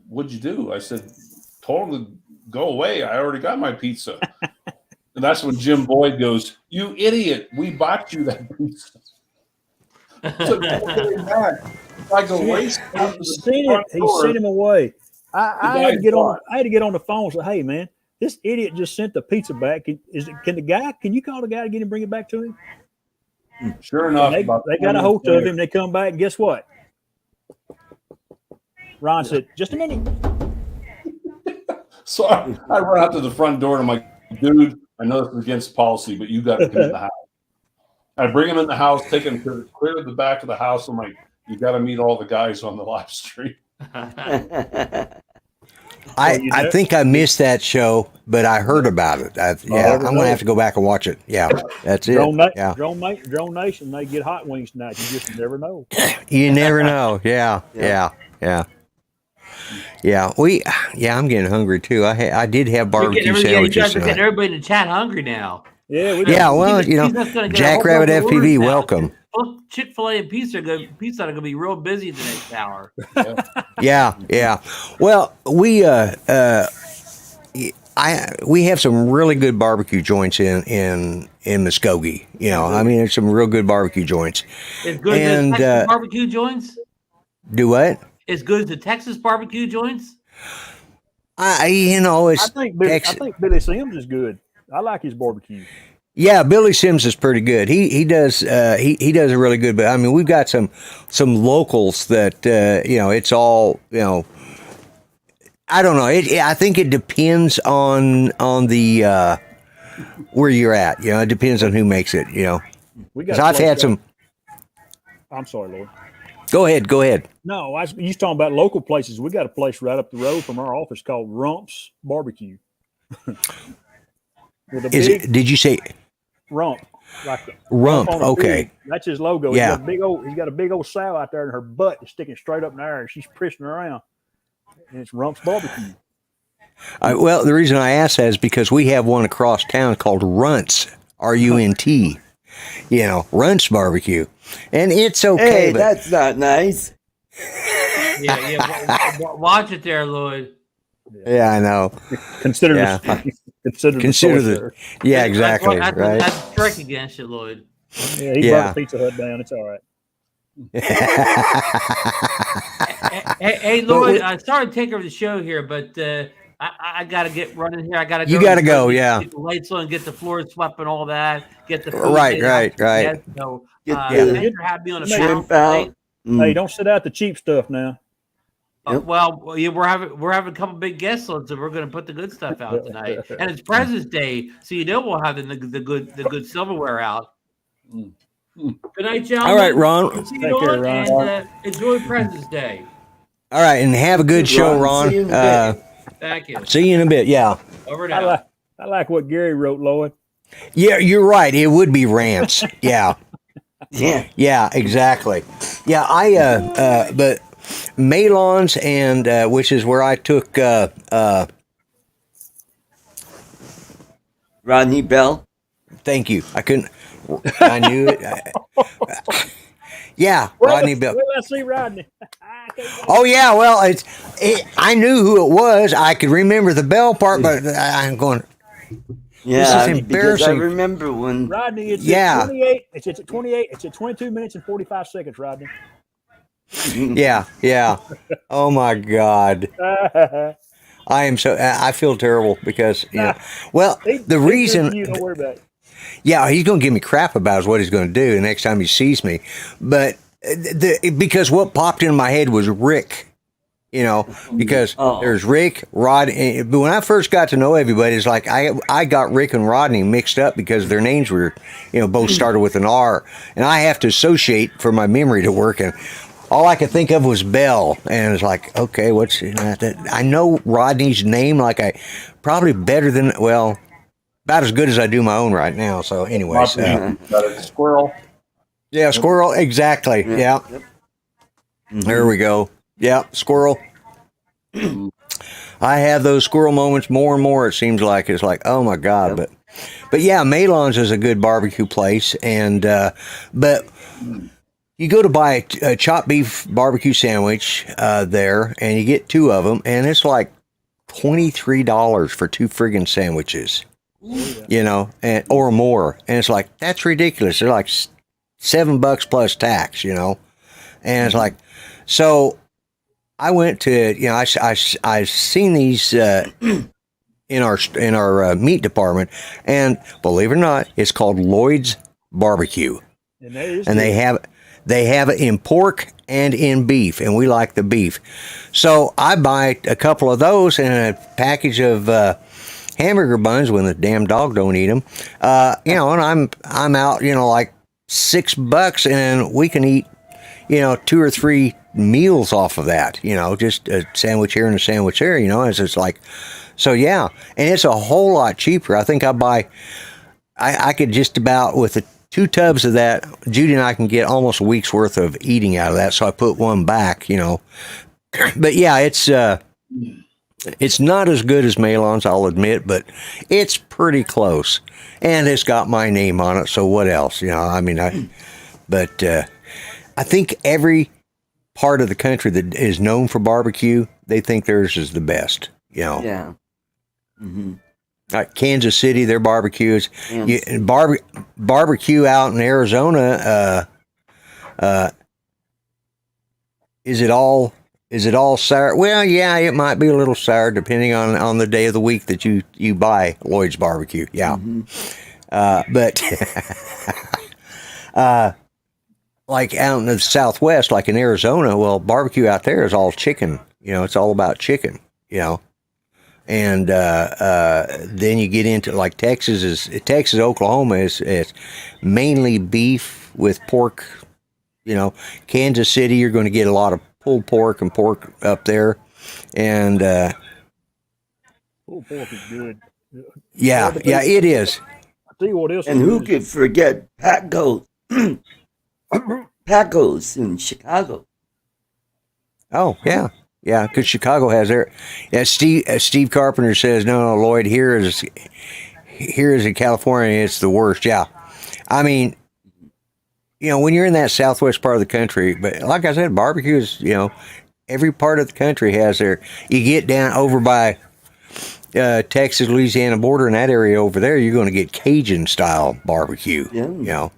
What'd you do? I said, told him to go away. I already got my pizza. And that's when Jim Boyd goes, you idiot. We bought you that pizza. So I go, he sent him away. I had to get on the phone and say, hey, man, this idiot just sent the pizza back. Can you call the guy to get him and bring it back to him? Sure enough, they got a hold of him. They come back, and guess what? Ron said, "Just a minute." So I run out to the front door, and I'm like, "Dude, I know this is against policy, but you got to come in the house." I bring him in the house, take him to clear the back of the house. I'm like, "You got to meet all the guys on the live stream." I think I missed that show, but I heard about it. I'm going to have to go back and watch it. Yeah, that's it. Drone Nation, they get hot wings tonight. You just never know. You never know. Yeah. I'm getting hungry too. I did have barbecue sandwiches. You guys are getting everybody in the chat hungry now. Yeah, well, Jackrabbit FPV, welcome. Chick-fil-A and pizza are going to be real busy the next hour. Yeah. Well, we have some really good barbecue joints in Muskogee. I mean, there's some real good barbecue joints. As good as the Texas barbecue joints? Do what? As good as the Texas barbecue joints? It's I think Billy Sims is good. I like his barbecue. Yeah, Billy Sims is pretty good. He does he does a really good. But I mean, we've got some locals that it's all I don't know. I think it depends on the where you're at. It depends on who makes it. We got. I've had some. I'm sorry, Lord. Go ahead. No, you talking about local places. We got a place right up the road from our office called Rump's Barbecue. Did you say Rump? Like Rump? Okay, pig. That's his logo. Yeah. He's got a big old sow out there, and her butt is sticking straight up in the air, and she's prissing around. And it's Rump's Barbecue. Well, the reason I asked that is because we have one across town called Runt's, RUNT. Runt's Barbecue, and it's okay. Hey, that's not nice. Yeah. Watch it there, Lloyd. Yeah, I know. Consider the yeah, exactly. That's right. That's a strike against you, Lloyd. Yeah, he brought the Pizza Hut down. It's all right. Hey, Lloyd. Sorry to take over the show here, but I got to get running here. I got to. You got to go. Yeah. Get the lights on, get the floor swept, and all that. Get the food right. So, thanks for having me on the show. Hey, don't sit out the cheap stuff now. Well, we're having a couple big guests on, so we're going to put the good stuff out tonight. And it's President's Day, so we'll have the good silverware out. Good night, gentlemen. All right, Ron. See you on, and enjoy President's Day. All right, and have a good show, Ron. Thank you. See you in a bit. Yeah. Over now. I like what Gary wrote, Lloyd. Yeah, you're right. It would be rants. Yeah. Yeah, exactly. Yeah, but Malon's and which is where I took Rodney Bell. Thank you. I knew it. Rodney Bell. Well, let's see Rodney. Oh yeah, well, I knew who it was. I could remember the Bell part, but I'm going. Yeah, this is embarrassing. I remember when Rodney. It's at 28. It's at 28. It's at 22 minutes and 45 seconds. Rodney. Yeah. Oh my God. I am so. I feel terrible because the reason. Don't worry about it. Yeah, he's going to give me crap about what he's going to do the next time he sees me, but because what popped in my head was Rick. Because there's Rick, Rod. But when I first got to know everybody, it's like I got Rick and Rodney mixed up because their names were, both started with an R, and I have to associate for my memory to work. And all I could think of was Bell, and it's like, okay, what's that? I know Rodney's name like probably better than about as good as I do my own right now. So, anyways, Squirrel. Yeah, Squirrel. Exactly. Yeah. Yep. There we go. Yeah, Squirrel. I have those squirrel moments more and more. It seems like it's like, oh my God, but yeah, Malon's is a good barbecue place, and but you go to buy a chopped beef barbecue sandwich there, and you get two of them, and it's like $23 for two friggin' sandwiches, or more, and it's like that's ridiculous. They're like $7 plus tax, and it's like so. I went to, I seen these in our meat department, and believe it or not, it's called Lloyd's Barbecue, and they have it in pork and in beef, and we like the beef. So I buy a couple of those and a package of hamburger buns when the damn dog don't eat them, and I'm out, like $6, and we can eat, 2 or 3 meals off of that, just a sandwich here and a sandwich there, as it's like, so yeah, and it's a whole lot cheaper. I think I could just about with the 2 tubs of that, Judy and I can get almost a week's worth of eating out of that. So I put one back, but yeah, it's not as good as Malon's, I'll admit, but it's pretty close, and it's got my name on it. So what else, I think every part of the country that is known for barbecue, they think theirs is the best, Yeah. Mm-hmm. Like Kansas City, their barbecues. Barbecue out in Arizona, is it all Is it all sour? Well, yeah, it might be a little sour depending on the day of the week that you buy Lloyd's barbecue. Yeah, but like out in the Southwest, like in Arizona, well, barbecue out there is all chicken. It's all about chicken. And then you get into like Texas, Oklahoma is mainly beef with pork. Kansas City, you're going to get a lot of pulled pork and pork up there, and Pulled pork is good. yeah, it is. I tell you what else. And who could forget Pacos? Pacos in Chicago. Oh yeah, because Chicago has their. Yeah, Steve Carpenter says no, Lloyd. Here is in California, it's the worst. Yeah, I mean, when you're in that southwest part of the country, but like I said, barbecue is, every part of the country has their. You get down over by Texas, Louisiana border in that area over there, you're going to get Cajun style barbecue. Yeah.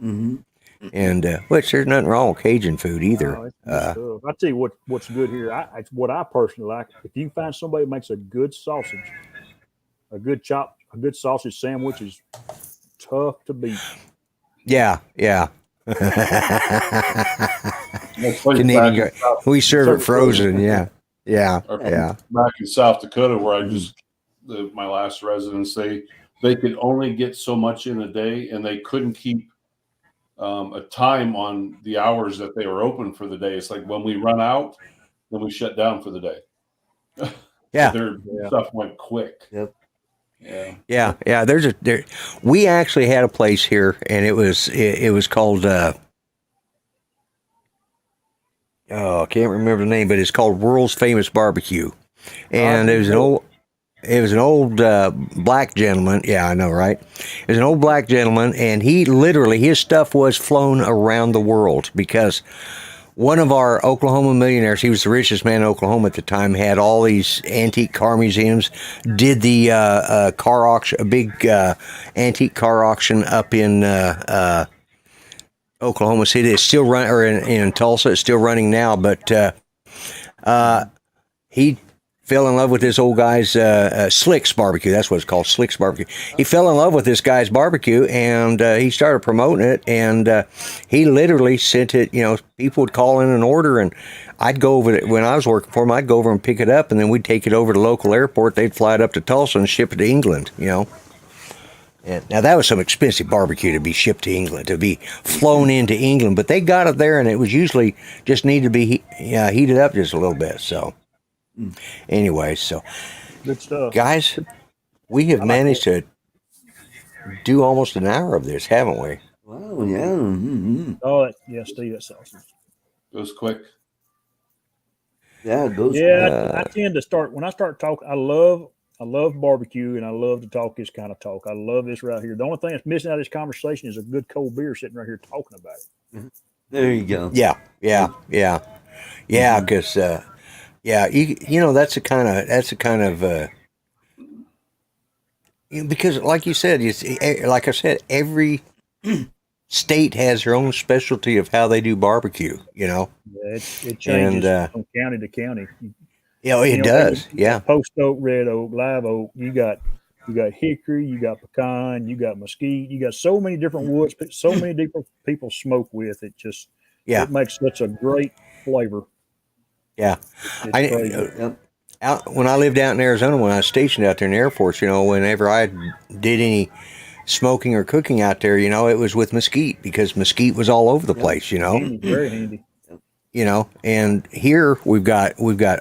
And which there's nothing wrong with Cajun food either. I tell you what's good here. It's what I personally like. If you find somebody who makes a good sausage, a good sausage sandwich is tough to beat. Yeah. Canadian, we serve it frozen. Yeah. Back in South Dakota, where my last residence, they could only get so much in a day, and they couldn't keep a time on the hours that they were open for the day. It's like when we run out, then we shut down for the day. Yeah, their stuff went quick. Yep. Yeah. We actually had a place here, and it was called. I can't remember the name, but it's called World's Famous Barbecue, and it was an old black gentleman. Yeah, I know, right? It was an old black gentleman, and he literally, his stuff was flown around the world because one of our Oklahoma millionaires, he was the richest man in Oklahoma at the time, had all these antique car museums, did the car auction, a big antique car auction up in Oklahoma City. It's still running, or in Tulsa. It's still running now, but he fell in love with this old guy's Slick's Barbecue. That's what it's called, Slick's Barbecue. He fell in love with this guy's barbecue, and he started promoting it, and he literally sent it, people would call in an order, and I'd go over it. When I was working for him, I'd go over and pick it up, and then we'd take it over to the local airport. They'd fly it up to Tulsa and ship it to England, And now that was some expensive barbecue to be shipped to England, to be flown into England, but they got it there, and it was usually just needed to be heated up just a little bit, so. Anyway, so good stuff, guys. We have managed to do almost an hour of this, haven't we? Wow, yeah. Mm-hmm. Oh, yeah, Steve, that sausage goes quick. Yeah, it goes. Yeah, I tend to start when I start talking. I love barbecue, and I love to talk this kind of talk. I love this right here. The only thing that's missing out of this conversation is a good cold beer sitting right here talking about it. There you go. Yeah. Because. That's a kind of because, like you said, like I said, every state has their own specialty of how they do barbecue. Yeah, it changes from county to county. It does. Yeah, post oak, red oak, live oak. You got hickory, you got pecan, you got mesquite. You got so many different woods. So many different people smoke with it. It makes such a great flavor. Yeah, when I lived out in Arizona, when I was stationed out there in the Air Force, whenever I did any smoking or cooking out there, it was with mesquite because mesquite was all over the place, Very handy. And here we've got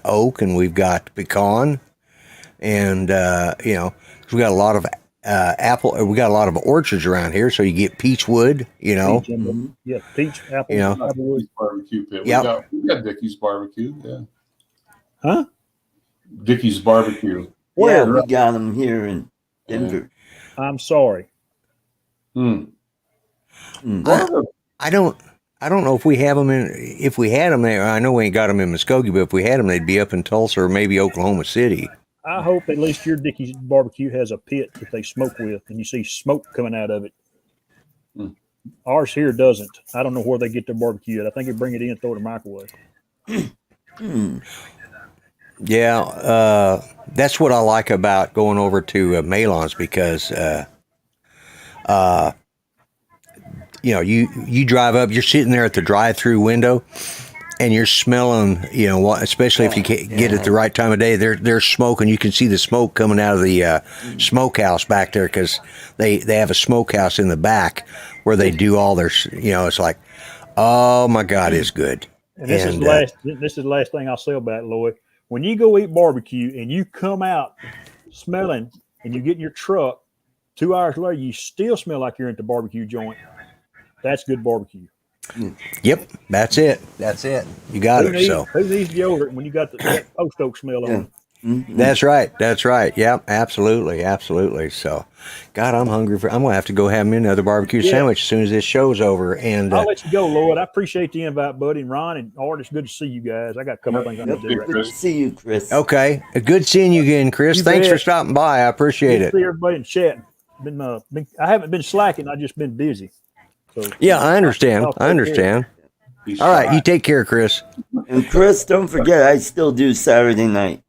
oak and we've got pecan, and we got a lot of apple. We got a lot of orchards around here, so you get peach wood. Peach, peach, apple, applewood. Barbecue pit. Yep. We got Dickey's barbecue. Yeah. Huh? Dickey's barbecue. Yeah, we got them here in Denver. I'm sorry. I don't know if we have them in. If we had them there, I know we ain't got them in Muskogee, but if we had them, they'd be up in Tulsa or maybe Oklahoma City. I hope at least your Dickey's barbecue has a pit that they smoke with, and you see smoke coming out of it. Ours here doesn't. I don't know where they get their barbecue at. I think they bring it in, throw it in the microwave. Yeah, that's what I like about going over to Malon's because you drive up, you're sitting there at the drive-through window, and you're smelling, especially if you get it the right time of day. There's smoke, and you can see the smoke coming out of the smokehouse back there because they have a smokehouse in the back where they do all their, it's like, oh my God, it's good. And this is the last thing I'll say about it, Lloyd. When you go eat barbecue and you come out smelling and you get in your truck, 2 hours later, you still smell like you're at the barbecue joint. That's good barbecue. Yep, that's it. You got it. So who needs deodorant when you got that post oak smell on it? Mm-hmm. That's right. Yep, absolutely. So, God, I'm hungry I'm gonna have to go have me another barbecue sandwich as soon as this show's over. And I'll let you go, Lloyd. I appreciate the invite, buddy. And Ron and Art, it's good to see you guys. I got a couple things I need to do. Good to see you, Chris. Okay, good seeing you again, Chris. Thanks for stopping by. I appreciate it. See everybody in chat. I haven't been slacking. I've just been busy. So, yeah, I understand. All right, you take care, Chris. And Chris, don't forget, I still do Saturday night.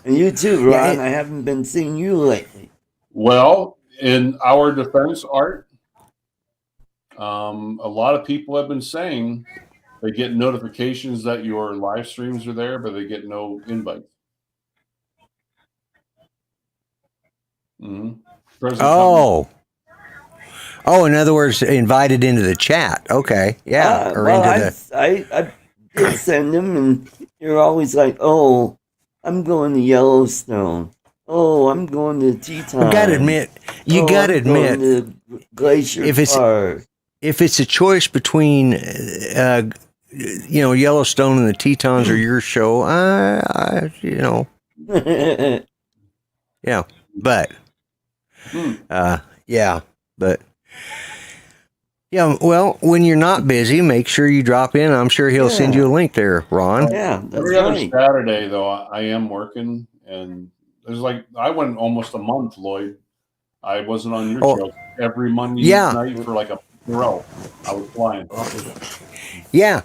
And you too, Ron. I haven't been seeing you lately. Well, in our defense, Art, a lot of people have been saying they get notifications that your live streams are there, but they get no invites. Mm-hmm. In other words, invited into the chat. Okay, yeah. I did send them, and you're always like, "Oh, I'm going to Yellowstone. Oh, I'm going to Teton." You gotta admit, Glacier Park. If it's a choice between, Yellowstone and the Tetons or your show, yeah, but. Well, when you're not busy, make sure you drop in. I'm sure he'll send you a link there, Ron. Yeah, that's every other Saturday, though, I am working, and there's I went almost a month, Lloyd. I wasn't on your show every Monday night for like a row. I was flying. Yeah,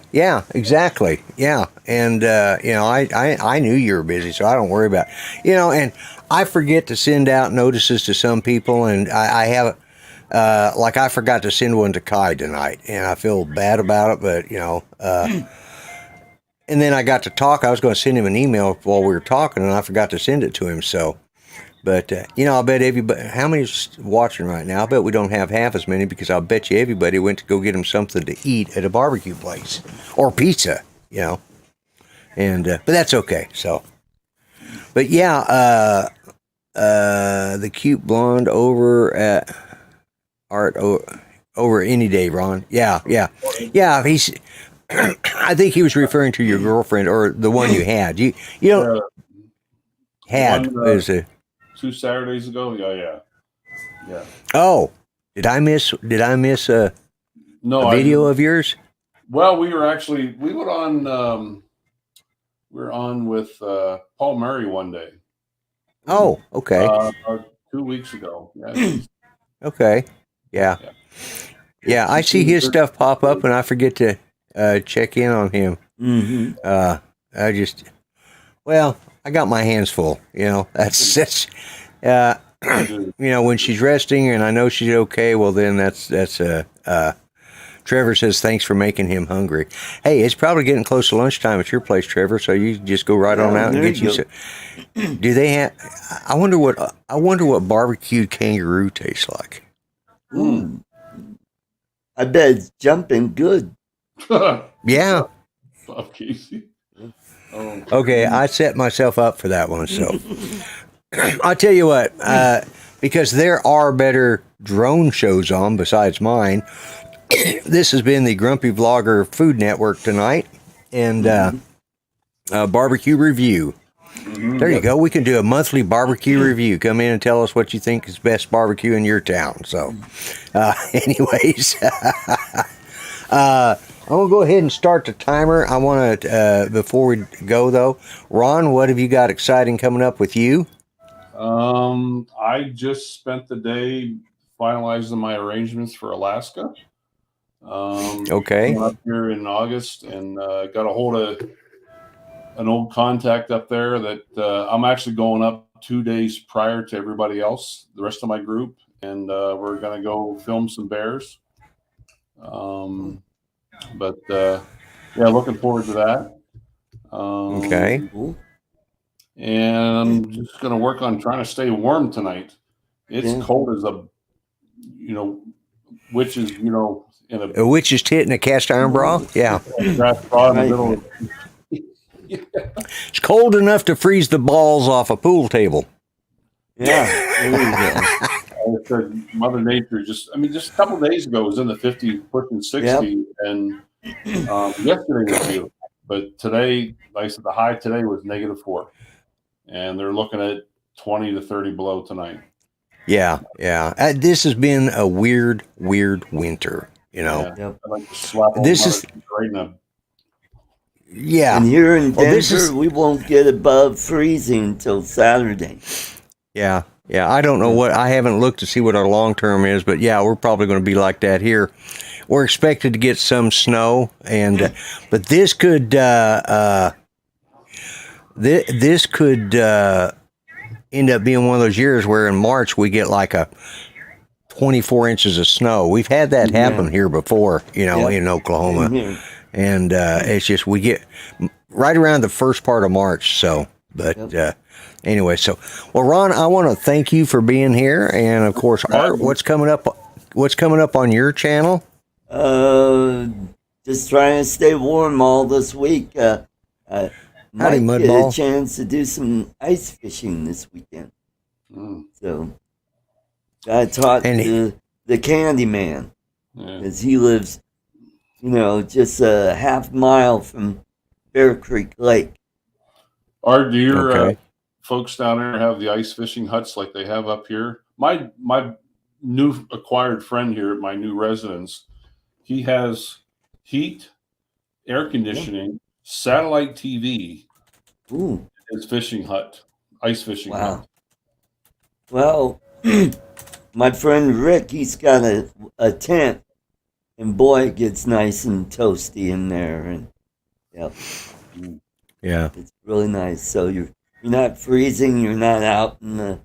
exactly. Yeah, and I knew you were busy, so I don't worry about and I forget to send out notices to some people, and I have I forgot to send one to Kai tonight, and I feel bad about it, but and then I got to talk. I was going to send him an email while we were talking, and I forgot to send it to him. So, but I bet everybody. How many's watching right now? I bet we don't have half as many because I'll bet you everybody went to go get him something to eat at a barbecue place or pizza. And but that's okay. So, but yeah, the cute blonde over at Art over any day, Ron. Yeah. He's. I think he was referring to your girlfriend or the one you had. You don't had is it 2 Saturdays ago? Yeah. Oh, did I miss a video of yours? Well, we were on. We were on with Paul Murray one day. Oh, okay. 2 weeks ago. Yeah. Okay. Yeah. I see his stuff pop up, and I forget to check in on him. Mm-hmm. I got my hands full. That's when she's resting, and I know she's okay. Well, then that's Trevor says, thanks for making him hungry. Hey, it's probably getting close to lunchtime at your place, Trevor, so you just go right on out and get you. Do they have? I wonder what barbecued kangaroo tastes like. I bet it's jumping good. Yeah. Casey. Okay, I set myself up for that one. So I'll tell you what, because there are better drone shows on besides mine. This has been the Grumpy Vlogger Food Network tonight, and barbecue review. There you go. We can do a monthly barbecue review. Come in and tell us what you think is best barbecue in your town. So, anyways, I'm going to go ahead and start the timer. I want to, before we go though, Ron, what have you got exciting coming up with you? I just spent the day finalizing my arrangements for Alaska. Okay. Up here in August, and got a hold of an old contact up there that I'm actually going up 2 days prior to everybody else, the rest of my group, and we're going to go film some bears. But yeah, looking forward to that. Okay. And I'm just going to work on trying to stay warm tonight. It's cold as a, witch's, in A witch's tit in a cast iron bra? Yeah. grass bra in the middle of. It's cold enough to freeze the balls off a pool table. Yeah. There you go. Mother Nature just a couple of days ago it was in the 50, pushing 60, and yesterday was beautiful. But today, like I said, the high today was -4, and they're looking at 20 to 30 below tonight. Yeah. This has been a weird winter. Yeah. I'd like to slap this is right now. Yeah. And here in Denver, we won't get above freezing until Saturday. Yeah. I don't know I haven't looked to see what our long term is, but yeah, we're probably going to be like that here. We're expected to get some snow, and but this could this could end up being one of those years where in March we get like a 24 inches of snow. We've had that happen here before, in Oklahoma. And it's just we get right around the first part of March. So, but anyway, well, Ron, I want to thank you for being here, and of course, Art. What's coming up on your channel? Just trying to stay warm all this week. Might get a chance to do some ice fishing this weekend. So, I talked to the Candy Man, because he lives, just a half mile from Bear Creek Lake. Do your folks down there have the ice fishing huts like they have up here? My new acquired friend here at my new residence, he has heat, air conditioning, satellite TV, his fishing hut, ice fishing hut. Well, my friend Rick, he's got a tent, and boy, it gets nice and toasty in there, and it's really nice. So you're not freezing, you're not out in the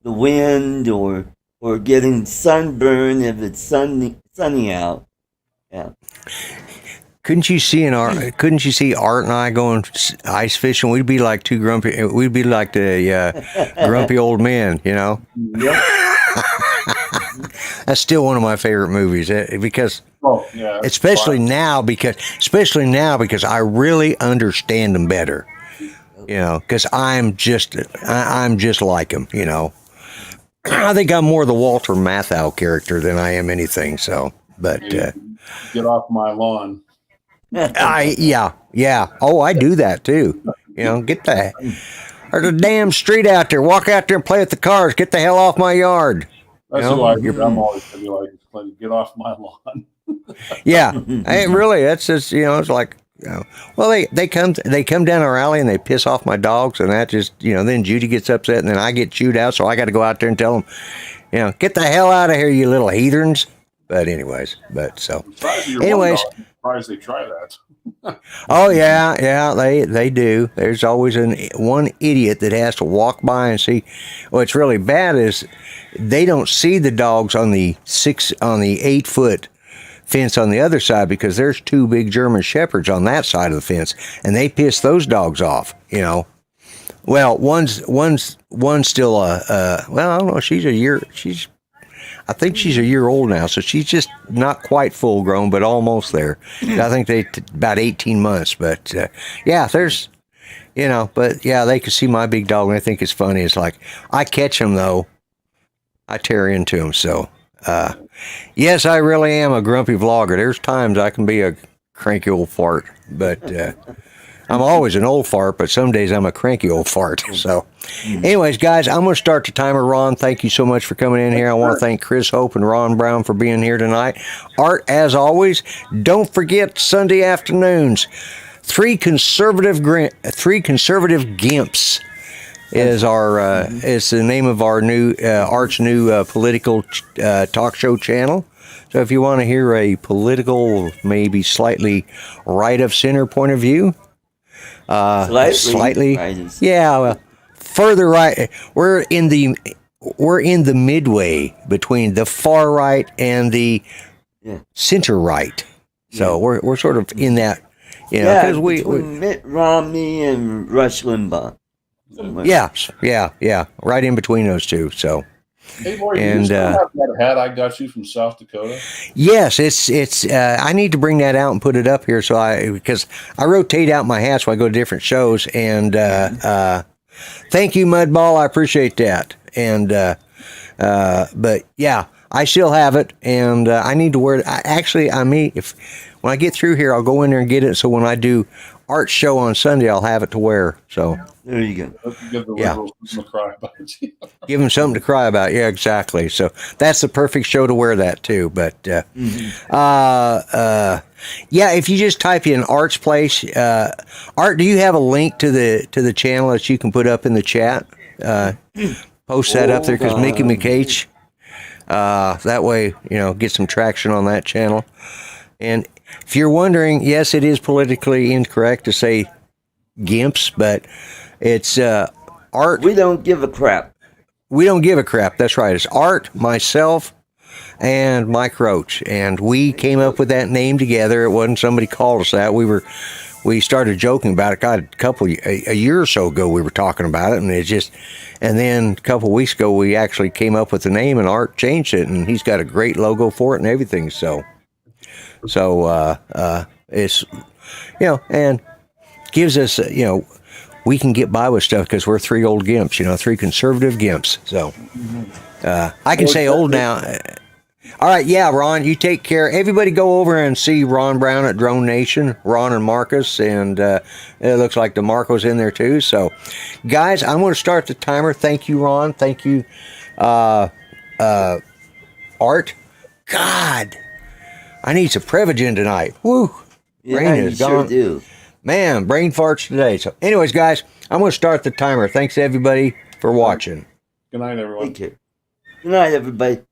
wind or getting sunburn if it's sunny out. Yeah. Couldn't you see Art and I going ice fishing? We'd be like the grumpy old men, Yep. That's still one of my favorite movies because, especially now because I really understand them better, because I'm just like them, I think I'm more the Walter Matthau character than I am anything. So, but get off my lawn. Oh, I do that too. Get there's a damn street out there. Walk out there and play with the cars. Get the hell off my yard. That's who I'm always going to be like, get off my lawn. That's just, it's like, well, they come down our alley and they piss off my dogs, and that just, then Judy gets upset, and then I get chewed out, so I got to go out there and tell them, get the hell out of here, you little heathens. But anyways, Surprised they try that. Oh yeah, they do. There's always one idiot that has to walk by and see. What's really bad is they don't see the dogs on the 8-foot fence on the other side, because there's 2 big German shepherds on that side of the fence, and they piss those dogs off. Well, one's still I don't know. I think she's a year old now, so she's just not quite full grown, but almost there. I think about 18 months, but there's, but they can see my big dog, and I think it's funny. It's like, I catch him though, I tear into him. So, yes, I really am a grumpy vlogger. There's times I can be a cranky old fart, but I'm always an old fart, but some days I'm a cranky old fart. So anyways, guys, I'm going to start the timer. Ron, thank you so much for coming in here. I want to thank Chris Hope and Ron Brown for being here tonight. Art, as always, don't forget Sunday afternoons, 3 conservative gimps is the name of our new Art's new political talk show channel. So if you want to hear a political, maybe slightly right of center point of view, slightly, right. yeah, well, further right. We're in the midway between the far right and the center right. So we're sort of in that, because between Mitt Romney and Rush Limbaugh. Yeah, right in between those two. So. Hey, boy, you still have that hat I got you from South Dakota? Yes, it's. I need to bring that out and put it up here, because I rotate out my hats when I go to different shows. And thank you, Mudball. I appreciate that. And but yeah, I still have it, and I need to wear it. When I get through here, I'll go in there and get it. So when I do art show on Sunday, I'll have it to wear. So. There you go. Give the liberals something to cry about. Give them something to cry about. Yeah, exactly. So that's the perfect show to wear that too. But if you just type in Art's Place, Art, do you have a link to the channel that you can put up in the chat? Post that up there, because Mickey McH. That way, get some traction on that channel. And if you're wondering, yes, it is politically incorrect to say gimps, but it's Art. We don't give a crap. We don't give a crap. That's right. It's Art, myself, and Mike Roach, and we came up with that name together. It wasn't somebody called us that. We started joking about it. God, a year or so ago, we were talking about it, and then a couple of weeks ago, we actually came up with the name, and Art changed it, and he's got a great logo for it and everything. So it's and gives us we can get by with stuff because we're three old gimps, three conservative gimps. So I can say old now. All right, yeah, Ron, you take care. Everybody go over and see Ron Brown at Drone Nation, Ron and Marcus, and it looks like DeMarco's in there too. So, guys, I'm going to start the timer. Thank you, Ron. Thank you, Art. God, I need some Prevagen tonight. Woo. Brain is gone. Sure do. Man, brain farts today. So anyways, guys, I'm going to start the timer. Thanks, everybody, for watching. Good night, everyone. Take care. Good night, everybody.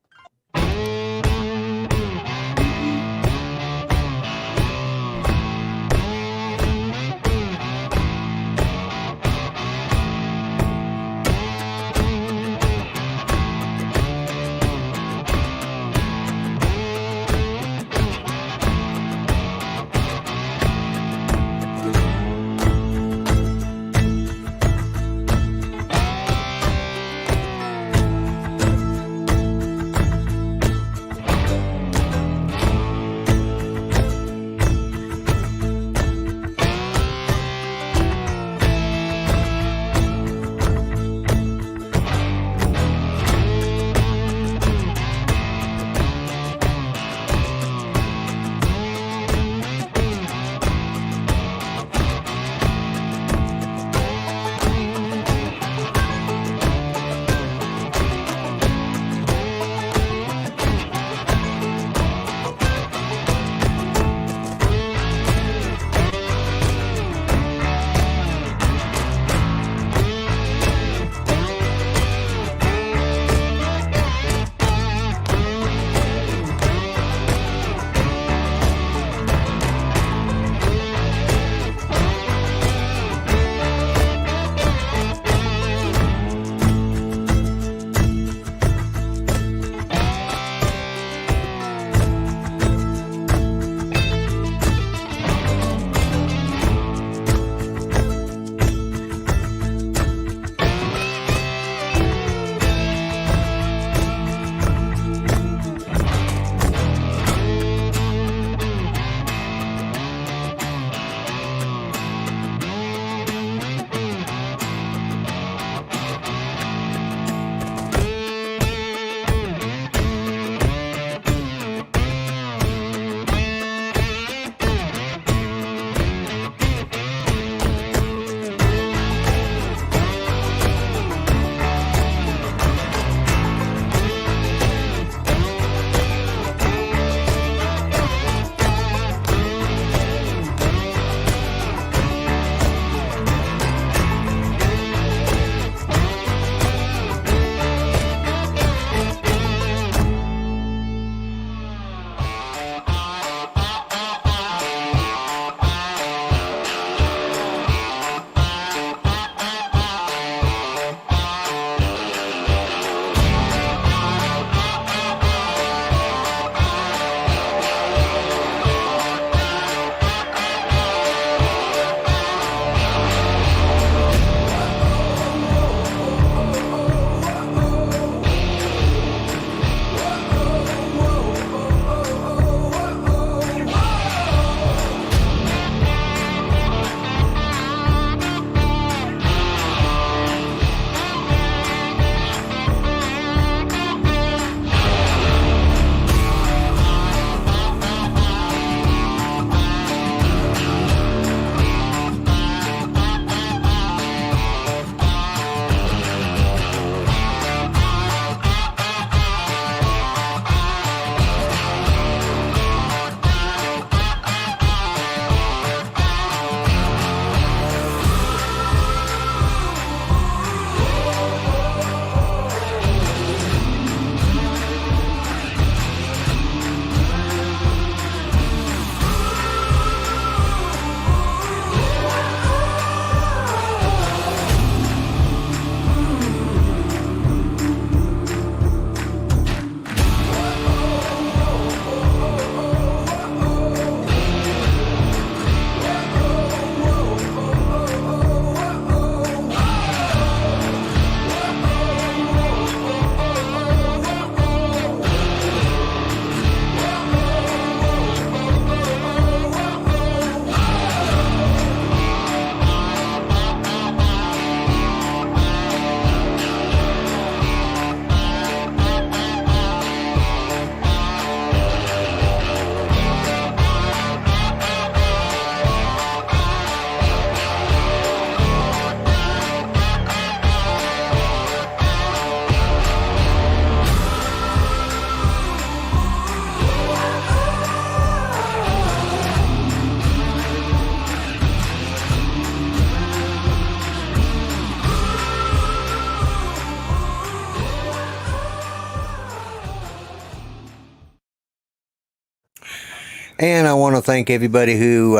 And I want to thank everybody who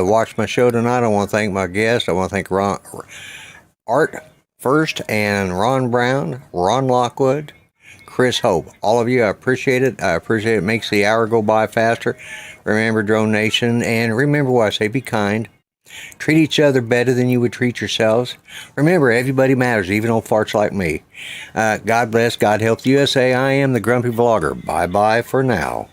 watched my show tonight. I want to thank my guest. I want to thank Art First and Ron Brown, Ron Lockwood, Chris Hope. All of you, I appreciate it. I appreciate it. It makes the hour go by faster. Remember, Drone Nation, and remember what I say, be kind. Treat each other better than you would treat yourselves. Remember, everybody matters, even old farts like me. God bless, God help the USA. I am the Grumpy Vlogger. Bye-bye for now.